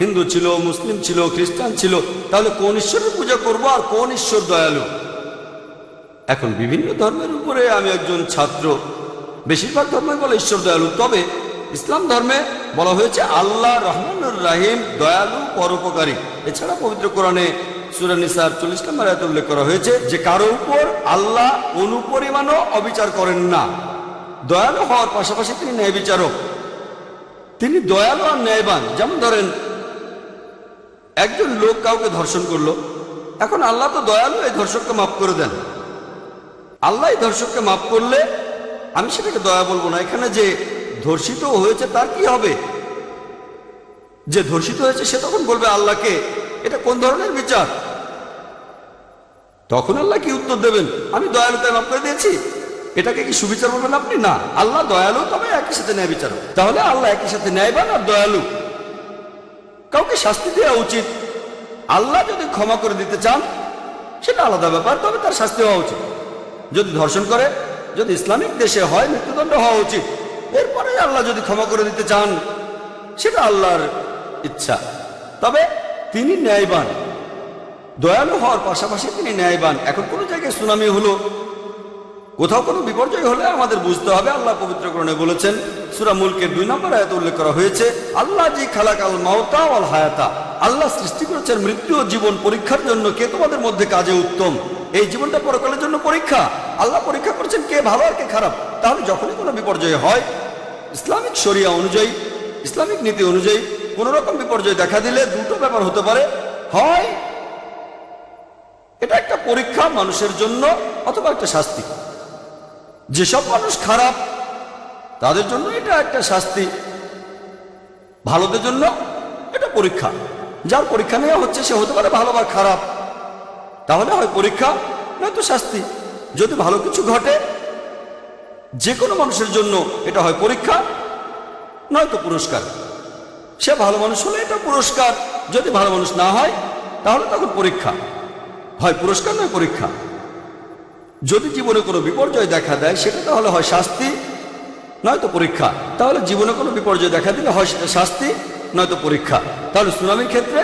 হিন্দু ছিল, মুসলিম ছিল, খ্রিস্টান ছিল। তাহলে কোন ঈশ্বরের পূজা করব আর কোন ঈশ্বর দয়ালু? এখন বিভিন্ন ধর্মের উপরে আমি একজন ছাত্র। বেশিরভাগ ধর্মই বলে ঈশ্বর দয়ালু, তবে ইসলাম ধর্মে বলা হয়েছে আল্লাহ রহমানুর রাহিম, দয়ালু, পরোপকারী। এছাড়া পবিত্র কোরআনে সূরা নিসার 40 নম্বর আয়াতে উল্লেখ করা হয়েছে যে কারো উপর আল্লাহ অনুপরিমাণও অবিচার করেন না। দয়ালু হওয়ার পাশাপাশি তিনি ন্যায় বিচারক। তিনি দয়ালু আর ন্যায়বান। যেমন ধরেন একজন লোক কাউকে ধর্ষণ করলো, এখন আল্লাহ তো দয়ালু, এই ধর্ষককে মাফ করে দেন। আল্লাহ এই ধর্ষককে মাফ করলে আমি সেটাকে দয়া বলবো না। এখানে যে ধর্ষিত হয়েছে তার কি হবে? যে ধর্ষিত হয়েছে সে তখন বলবে আল্লাহকে, এটা কোন ধরনের বিচার? তখন আল্লাহ কি উত্তর দেবেন? আমি দয়ালুতায় মাফ করে দিয়েছি। এটাকে কি সুবিচার বলবেন আপনি? না, আল্লাহ দয়ালু, তবে একই সাথে ন্যায় বিচারক। তাহলে আল্লাহ একই সাথে ন্যায়বান আর দয়ালু। কাউকে শাস্তি দেওয়া উচিত। আল্লাহ যদি ক্ষমা করে দিতে চান সেটা আলাদা ব্যাপার, তবে তার শাস্তি হওয়া উচিত। যদি ধর্ষণ করে, যদি ইসলামিক দেশে হয়, মৃত্যুদণ্ড হওয়া উচিত। এরপরে আল্লাহ যদি ক্ষমা করে দিতে চান সেটা আল্লাহর ইচ্ছা। তবে তিনি ন্যায়বান, দয়ালু হওয়ার পাশাপাশি তিনি ন্যায়বান। এখন কোনো জায়গায় সুনামি হলো, কোথাও কোনো বিপর্যয় হলে আমাদের বুঝতে হবে আল্লাহ পবিত্র কোরআনে বলেছেন, সূরা মুলকের 2 নম্বর আয়াতে উল্লেখ করা হয়েছে, আল্লাহ জি খালাকাল মাউতা ওয়াল হায়াতা। আল্লাহ সৃষ্টি করেছেন মৃত্যু ও জীবন পরীক্ষার জন্য। কে তোমাদের মধ্যে কাজে উত্তম? এই জীবনটা পরকালের জন্য পরীক্ষা। আল্লাহ পরীক্ষা করেছেন কে ভালো আর কে খারাপ। তাহলে যখনই কোনো বিপর্যয় হয়, ইসলামিক শরিয়া অনুযায়ী, ইসলামিক নীতি অনুযায়ী কোন রকম বিপর্যয় দেখা দিলে দুটো ব্যাপার হতে পারে। হয় এটা একটা পরীক্ষা মানুষের জন্য, অথবা একটা শাস্তি। যেসব মানুষ খারাপ তাদের জন্য এটা একটা শাস্তি, ভালোদের জন্য এটা পরীক্ষা। যার পরীক্ষা নেওয়া হচ্ছে সে হতে পারে ভালো বা খারাপ, তাহলে হয় পরীক্ষা নয়তো শাস্তি। যদি ভালো কিছু ঘটে যে কোনো মানুষের জন্য এটা হয় পরীক্ষা নয়তো পুরস্কার। সে ভালো মানুষ হলে এটা পুরস্কার, যদি ভালো মানুষ না হয় তাহলে তখন পরীক্ষা, হয় পুরস্কার নয় পরীক্ষা। যদি জীবনে কোনো বিপর্যয় দেখা দেয় সেটা তাহলে হয় শাস্তি নয়তো পরীক্ষা। তাহলে জীবনে কোনো বিপর্যয় দেখা দিলে হয় সেটা শাস্তি নয়তো পরীক্ষা। তাহলে সুনামির ক্ষেত্রে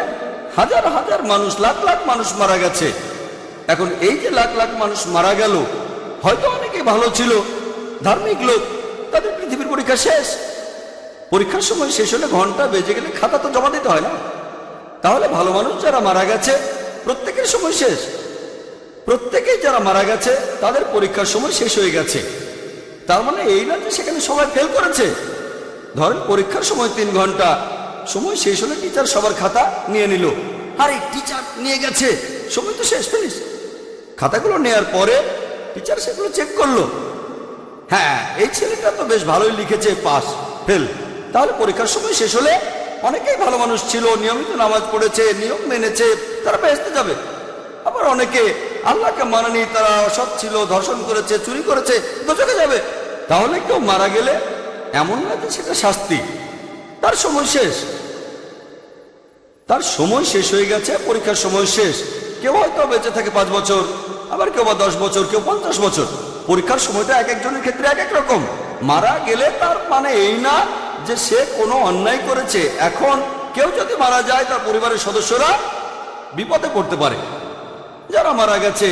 হাজার হাজার মানুষ, লাখ লাখ মানুষ মারা গেছে। এখন এই যে লাখ লাখ মানুষ মারা গেল, হয়তো অনেকেই ভালো ছিল, ধার্মিক লোক, তাদের পৃথিবীর পরীক্ষা শেষ। পরীক্ষার সময় শেষ হলে ঘন্টা বেজে গেলে খাতা তো জমা দিতে হয় না। তাহলে ভালো মানুষ যারা মারা গেছে প্রত্যেকের সময় শেষ। প্রত্যেকেই যারা মারা গেছে তাদের পরীক্ষার সময় শেষ হয়ে গেছে। তার মানে এই না যে সেখানে সবাই ফেল করেছে। ধরেন পরীক্ষার সময় 3 ঘন্টা, সময় শেষ হলে টিচার সবার খাতা নিয়ে নিল। আরে টিচার নিয়ে গেছে, সময় তো শেষ, ফিনিশ। খাতাগুলো নেয়ার পরে টিচার সেগুলো চেক করলো, হ্যাঁ এই ছেলেটা তো বেশ ভালোই লিখেছে, পাস, ফেল। তাহলে পরীক্ষার সময় শেষ হলে অনেকেই ভালো মানুষ ছিল, নিয়মিত নামাজ পড়েছে, নিয়ম মেনেছে, তারা বেহেশতে যাবে। আবার অনেকে আল্লাহকে মানেনি, তারা অসৎ ছিল, ধর্ষণ করেছে, চুরি করেছে, দোজখে যাবে। তাহলে কেউ মারা গেলে এমন না যে সেটা শাস্তি, তার সময় শেষ, তার সময় শেষ হয়ে গেছে, পরীক্ষার সময় শেষ। কেউ হয়তো বেঁচে থাকে 5 বছর, আবার কেউ বা 10 বছর, কেউ 50 বছর। পরীক্ষার সময়টা এক একজনের ক্ষেত্রে এক এক রকম। মারা গেলে তার মানে এই না যে সে কোনো অন্যায় করেছে। এখন কেউ যদি মারা যায় তার পরিবারের সদস্যরা বিপদে পড়তে পারে। যারা মারা গেছে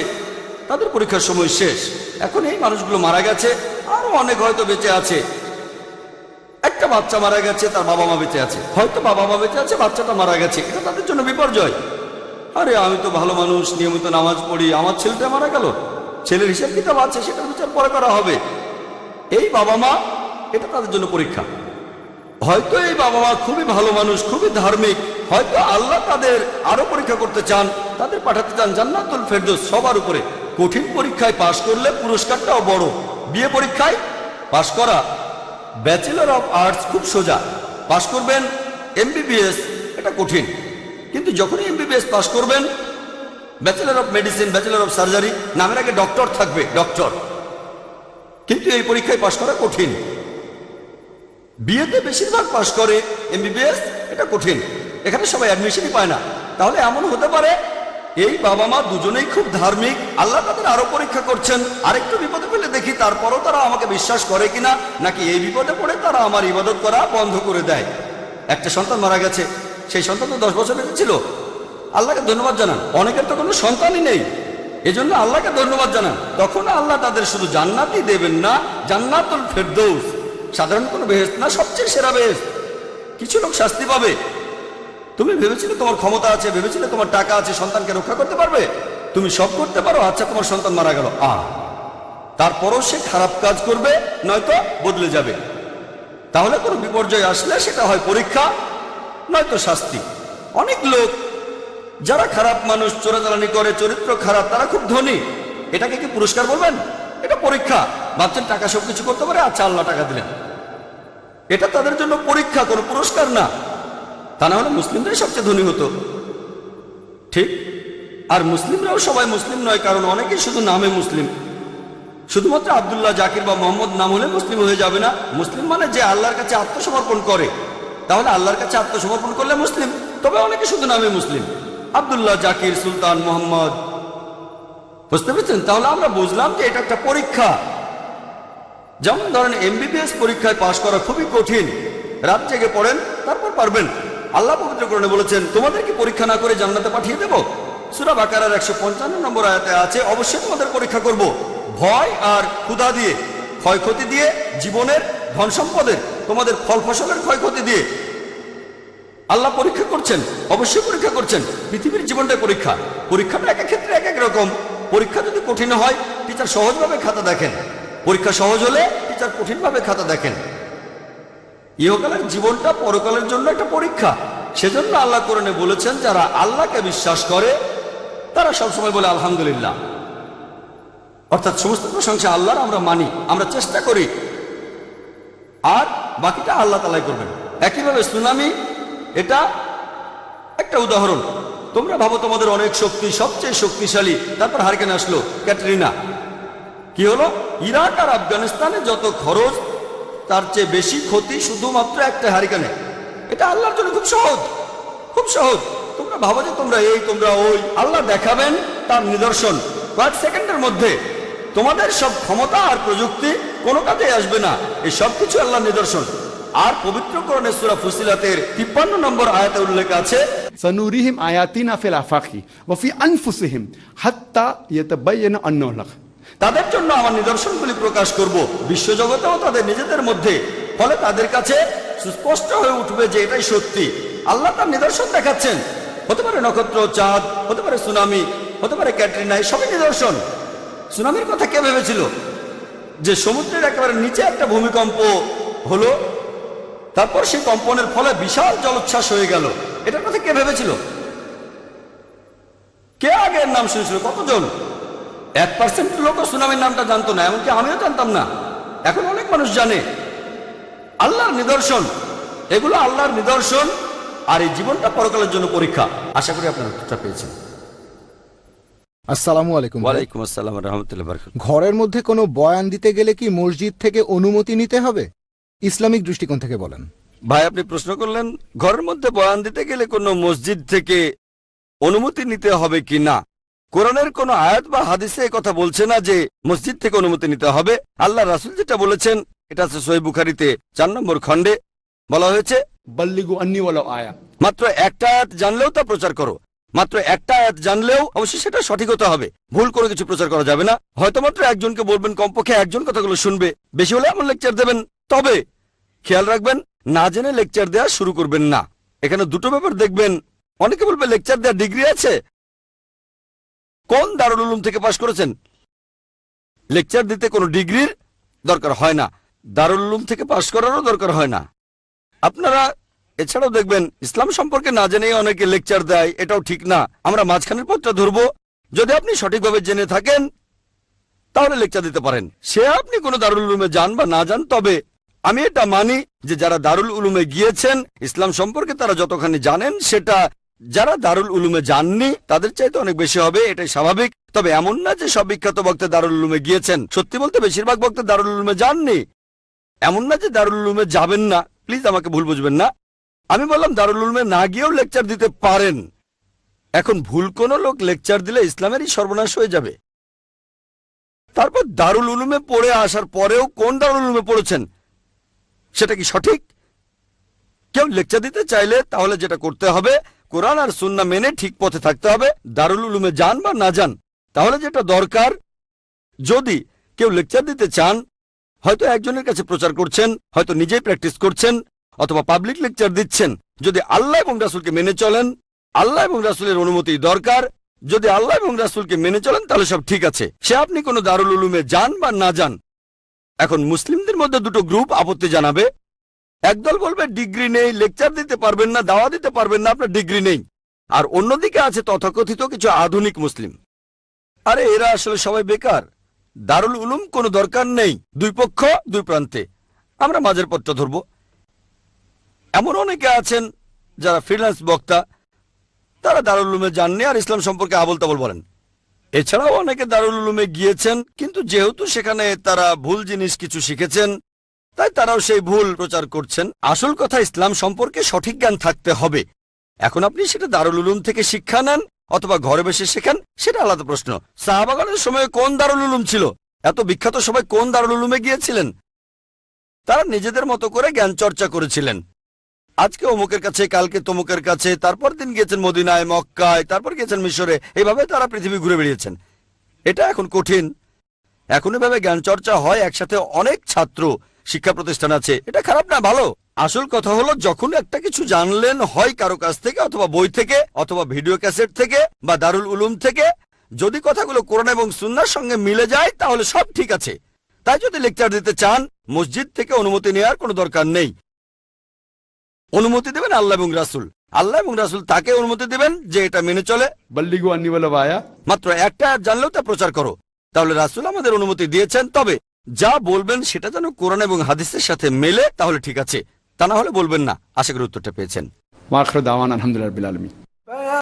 তাদের পরীক্ষার সময় শেষ। এখন এই মানুষগুলো মারা গেছে, আরো অনেক হয়তো বেঁচে আছে। একটা বাচ্চা মারা গেছে, তার বাবা মা বেঁচে আছে, হয়তো বাবা মা বেঁচে আছে, বাচ্চাটা মারা গেছে, এটা তাদের জন্য বিপর্যয়। আরে আমি তো ভালো মানুষ, নিয়মিত নামাজ পড়ি, আমার ছেলেটা মারা গেল, ছেলের হিসাব কিতাব আছে, সেটার বিচার পরে করা হবে। এই বাবা মা, এটা তাদের জন্য পরীক্ষা। হয়তো এই বাবা মা খুবই ভালো মানুষ, খুবই ধার্মিক, হয়তো আল্লাহ তাদের আরো পরীক্ষা করতে চান, তাদের পাঠাতে চান জান্নাতুল ফেরদৌস সবার উপরে। কঠিন পরীক্ষায় পাশ করলে পুরস্কারটাও বড়। বিয়ে পরীক্ষায় পাশ করা, ব্যাচেলর অফ আর্টস খুব সোজা, পাশ করবেন। MBBS এটা কঠিন, কিন্তু যখনই MBBS পাশ করবেন, bachelor of medicine, bachelor of surgery, নামের আগে ডক্টর থাকবে, ডক্টর। কিন্তু এই পরীক্ষায় পাশ করা কঠিন। বিয়েতে বেশিরভাগ পাশ করে, MBBS এটা কঠিন, এখানে সবাই অ্যাডমিশনই পায় না। তাহলে এমন হতে পারে এই বাবা মা দুজনেই খুব ধার্মিক, আল্লাহ তাদের আরো পরীক্ষা করছেন। আরেকটু বিপদে ফেলে দেখি তারপরও তারা আমাকে বিশ্বাস করে কিনা, নাকি এই বিপদে পড়ে তারা আমার ইবাদত করা বন্ধ করে দেয়। একটা সন্তান মারা গেছে, সেই সন্তান তো 10 বছর বেঁচে ছিল, আল্লাহকে ধন্যবাদ জানান। অনেকের তো কোনো সন্তানই নেই, এজন্য আল্লাহকে ধন্যবাদ জানান। তখন আল্লাহ তাদের শুধু জান্নাতই দেবেন না, জান্নাতুল ফেরদৌস, সাধারণ কোনো বেহেশত না, সবচেয়ে সেরা বেহেশত। কিছু লোক শাস্তি পাবে। তুমি ভেবেছিলে তোমার ক্ষমতা আছে, ভেবেছিলে তোমার টাকা আছে, সন্তানকে রক্ষা করতে পারবে, তুমি সব করতে পারো, আচ্ছা তোমার সন্তান মারা গেল, তারপরও সে খারাপ কাজ করবে, নয়তো বদলে যাবে। তাহলে কোনো বিপর্যয় আসলে সেটা হয় পরীক্ষা নয়তো শাস্তি। অনেক লোক যারা খারাপ মানুষ, চোরাচালানি করে, চরিত্র খারাপ, তারা খুব ধনী, এটাকে কি পুরস্কার বলবেন? এটা পরীক্ষা। ভাবছেন টাকা সবকিছু করতে পারে, আচ্ছা আল্লাহ টাকা দিলেন, এটা তাদের জন্য পরীক্ষা, কোনো পুরস্কার না। তা না হলে মুসলিমরাই সবচেয়ে ধনী হতো, ঠিক? আর মুসলিমরাও সবাই মুসলিম নয়, কারণ অনেকেই শুধু নামে মুসলিম। শুধুমাত্র আব্দুল্লাহ, জাকির বা মোহাম্মদ নাম হলে মুসলিম হয়ে যাবে না। মুসলিম মানে যে আল্লাহর কাছে আত্মসমর্পণ করে, তাহলে আল্লাহর কাছে আত্মসমর্পণ করলে মুসলিম। তবে অনেকে শুধু নামে মুসলিম, আব্দুল্লাহ, জাকির, সুলতান, মোহাম্মদ, বুঝতে পেরেছেন? তাহলে আমরা বুঝলাম যে এটা একটা পরীক্ষা। যেমন ধরেন MBBS পরীক্ষায় পাশ করা খুবই কঠিন, রাত জেগে পড়েন তারপর পারবেন। আল্লাহ পবিত্র কোরআনে বলেছেন তোমাদেরকে পরীক্ষা না করে জান্নাতে পাঠিয়ে দেব। সূরা বাকারার 155 নম্বর আয়াতে আছে অবশ্যই তোমাদের পরীক্ষা করব, ভয় আর ক্ষুধা দিয়ে, ক্ষয়ক্ষতি দিয়ে, জীবনের, ধন সম্পদের, তোমাদের ফল ফসলের ক্ষয়ক্ষতি দিয়ে। আল্লাহ পরীক্ষা করছেন, অবশ্যই পরীক্ষা করছেন। পৃথিবীর জীবনটাই পরীক্ষা। পরীক্ষাটা এক এক ক্ষেত্রে এক এক রকম। পরীক্ষা যদি কঠিন হয়, টিচার সহজভাবে খাতা দেখেন, পরীক্ষা সহজ হলে টিচার কঠিনভাবে খাতা দেখেন। ইহকালের জীবনটা পরকালের জন্য একটা পরীক্ষা। সেজন্য আল্লাহ কোরআনে বলেছেন যারা আল্লাহকে বিশ্বাস করে তারা সবসময় বলে আলহামদুলিল্লাহ। অর্থাৎ সমস্ত প্রশংসা আল্লাহর আমরা মানি, আমরা চেষ্টা করি, আর বাকিটা আল্লাহ তাআলাই করবেন। একইভাবে সুনামি এটা একটা উদাহরণ। তোমরা ভাবো তোমাদের অনেক শক্তি, সবচেয়ে শক্তিশালী, তারপর হারিকেন আসলো, ক্যাটরিনা। কি হলো? ইরাক আর আফগানিস্তানে যত খরচ তার চেয়ে বেশি ক্ষতি শুধুমাত্র একটা হারিকেনে। এটা আল্লাহর জন্য খুব সহজ, খুব সহজ। তোমরা ভাবো যে তোমরা এই তোমরা ওই, আল্লাহ দেখাবেন তার নিদর্শন কয়েক সেকেন্ডের মধ্যে। তোমাদের সব ক্ষমতা আর প্রযুক্তি কোনো কাজে আসবে না, এই সব কিছু আল্লাহর নিদর্শন। আর পবিত্র কোরআনে সূরা ফুসিলাতের 53 নম্বর আয়াতে উল্লেখ আছে, सनूरिहिम आयातिना फिल आफाकी वफी अनफुसिहिम हत्ता यतबय्यन अन्नहु लक। তাদের জন্য আমার নিদর্শনগুলি প্রকাশ করব বিশ্বজগতেও তাদের নিজেদের মধ্যে, ফলে তাদের কাছে সুস্পষ্ট হয়ে উঠবে যে এটাই সত্যি। আল্লাহ তার নিদর্শন দেখাচ্ছেন। হতে পারে নক্ষত্র, চাঁদ, হতে পারে সুনামি, হতে পারে ক্যাটরিনা, এই সবই নিদর্শন। সুনামির কথা কে ভেবেছিল যে সমুদ্রের একেবারে নিচে একটা ভূমিকম্প হলো, তারপর সেই কম্পনের ফলে বিশাল জলোচ্ছ্বাস হয়ে গেল? এটার কথা কে ভেবেছিল? কে আগে এর নাম শুনেছিল? কতজন? 1% লোকও সুনামির নামটা জানতো না, এমনকি আমিও জানতাম না। এখন অনেক মানুষ জানে। আল্লাহর নিদর্শন, এগুলো আল্লাহর নিদর্শন। আর এই জীবনটা পরকালের জন্য পরীক্ষা। আশা করি আপনার উত্তরটা পেয়েছেন। আসসালামু আলাইকুম ভাই। ওয়ালাইকুম আসসালাম ওয়া রাহমাতুল্লাহি ওয়া বারাকাতুহু। ঘরের মধ্যে কোনো বয়ান দিতে গেলে কি মসজিদ থেকে অনুমতি নিতে হবে? ইসলামিক দৃষ্টিকোণ থেকে বলেন। ভাই, আপনি প্রশ্ন করলেন ঘরের মধ্যে বয়ান দিতে গেলে কোনো মসজিদ থেকে অনুমতি নিতে হবে কি না। কোরআনের কোন আয়াত বা হাদিসে এই কথা বলছে না যে মসজিদ থেকে অনুমতি নিতে হবে। আল্লাহ রাসূল যেটা বলেছেন এটা আছে সহিহ বুখারীতে 4 নম্বর খণ্ডে, বলা হয়েছে बल्लिगु अन्नी वाला आया। মাত্র একটা আয়াত জানলেও তা প্রচার করো। মাত্র একটা আয়াত জানলেও অবশ্যই সেটা সঠিক হতে হবে, ভুল করে কিছু প্রচার করা যাবে না। হয়তো মাত্র একজনকে বলবেন, কমপক্ষে একজন কথাগুলো শুনবে, বেশি হলে এমন লেকচার দেবেন। তবে খেয়াল রাখবেন, না জেনে লেকচার দেওয়া শুরু করবেন না। এখানে দুটো ব্যাপার দেখবেন। অনেকে বলবে লেকচার দেওয়ার ডিগ্রি আছে। কোন দারুল উলুম থেকে পাশ করেছেন? লেকচার দিতে কোনো ডিগ্রির দরকার হয় না, দারুল উলুম থেকে পাশ করারও দরকার হয় না। আপনারা এছাড়াও দেখবেন ইসলাম সম্পর্কে না জেনেই অনেকে লেকচার দেয়, এটাও ঠিক না। আমরা মাঝখানের পথটা ধরবো। যদি আপনি সঠিকভাবে জেনে থাকেন তাহলে লেকচার দিতে পারেন, সে আপনি কোনো দারুল উলুমে যান বা না যান। তবে আমি এটা মানি যে যারা দারুল উলুমে গিয়েছেন ইসলাম সম্পর্কে তারা যতখানি জানেন সেটা যারা দারুল উলুমে যাননি তাদের চাইতে অনেক বেশি হবে, এটাই স্বাভাবিক। তবে এমন না যে সব বিখ্যাত বক্তা দারুল উলুমে গিয়েছেন। সত্যি বলতে বেশিরভাগ বক্তা দারুল উলুমে যাননি। এমন না যে দারুল উলুমে যাবেন না, প্লিজ আমাকে ভুল বুঝবেন না। আমি বললাম দারুল উলুমে না গিয়েও লেকচার দিতে পারেন। এখন ভুল কোনো লোক লেকচার দিলে ইসলামেরই সর্বনাশ হয়ে যাবে। তারপর দারুল উলুমে পড়ে আসার পরেও কোন দারুল উলুমে পড়েছেন সেটা কি সঠিক? কেউ লেকচার দিতে চাইলে তাহলে যেটা করতে হবে, কোরআন আর সুন্নাহ মেনে ঠিক পথে থাকতে হবে। দারুল উলুমে যান বা না যান, তাহলে যেটা দরকার, যদি কেউ লেকচার দিতে চান, হয়তো একজনের কাছে প্রচার করছেন, হয়তো নিজেই প্র্যাকটিস করছেন, অথবা পাবলিক লেকচার দিচ্ছেন, যদি আল্লাহ এবং রাসূলকে মেনে চলেন, আল্লাহ এবং রাসূলের অনুমতি দরকার। যদি আল্লাহ এবং রাসূলকে মেনে চলেন তাহলে সব ঠিক আছে, সে আপনি কোনো দারুল উলুমে যান বা না যান। এখন মুসলিমদের মধ্যে দুটো গ্রুপ আপত্তি জানাবে। একদল বলবে ডিগ্রি নেই, লেকচার দিতে পারবেন না, দাওয়া দিতে পারবেন না, আপনার ডিগ্রি নেই। আর অন্যদিকে আছে তথাকথিত কিছু আধুনিক মুসলিম। আরে এরা আসলে সবাই বেকার, দারুল উলুম কোনো দরকার নেই। দুই পক্ষ দুই প্রান্তে, আমরা মাঝের পথটা ধরব। এমন অনেকে আছেন যারা ফ্রিল্যান্স বক্তা, তারা দারুল উলুমে যাননি আর ইসলাম সম্পর্কে আবোল তাবোল বলেন। এছাড়াও অনেকে দারুল উলুমে গিয়েছেন, কিন্তু যেহেতু সেখানে তারা ভুল জিনিস কিছু শিখেছেন তাই তারাও সেই ভুল প্রচার করছেন। আসল কথা, ইসলাম সম্পর্কে সঠিক জ্ঞান থাকতে হবে। এখন আপনি সেটা দারুল উলুম থেকে শিক্ষা নেন অথবা ঘরে বসে শেখান, সেটা আলাদা প্রশ্ন। সাহাবাগণের সময় কোন দারুল উলুম ছিল? এত বিখ্যাত সবাই কোন দারুল উলুমে গিয়েছিলেন? তারা নিজেদের মতো করে জ্ঞান চর্চা করেছিলেন। আজকে অমুকের কাছে, কালকে তমুকের কাছে, তারপর দিন গিয়েছেন মদিনায়, মক্কায়, তারপর গিয়েছেন মিশরে। এইভাবে তারা পৃথিবী ঘুরে বেরিয়েছেন। এটা এখন কঠিন। এখন এভাবে জ্ঞান চর্চা হয়, একসাথে অনেক ছাত্র, শিক্ষা প্রতিষ্ঠান আছে। এটা খারাপ না, ভালো। আসল কথা হলো যখন একটা কিছু জানলেন, হয় কারো কাছ থেকে অথবা বই থেকে অথবা ভিডিও ক্যাসেট থেকে বা দারুল উলুম থেকে, যদি কথাগুলো কোরআন এবং সুন্নাহর সঙ্গে মিলে যায় তাহলে সব ঠিক আছে। তাই যদি লেকচার দিতে চান, মসজিদ থেকে অনুমতি নেওয়ার কোনো দরকার নেই। অনুমতি দেবেন আল্লাহ এবং রাসূল। আল্লাহ এবং রাসূল তাকে অনুমতি দেবেন যে এটা মেনে চলে। बल्लिगु अन्नी वाला आया। মাত্র একটা জানলেও তা প্রচার করো। তাহলে রাসূল আমাদের অনুমতি দিয়েছেন। তবে যা বলবেন সেটা যেন কোরআন এবং হাদিসের সাথে মেলে, তাহলে ঠিক আছে। তা না হলে বলবেন না। আশা করি উত্তরটা পেয়েছেন। ওয়াখর দাওয়ান আলহামদুলিল্লাহ রাব্বিল আলামিন।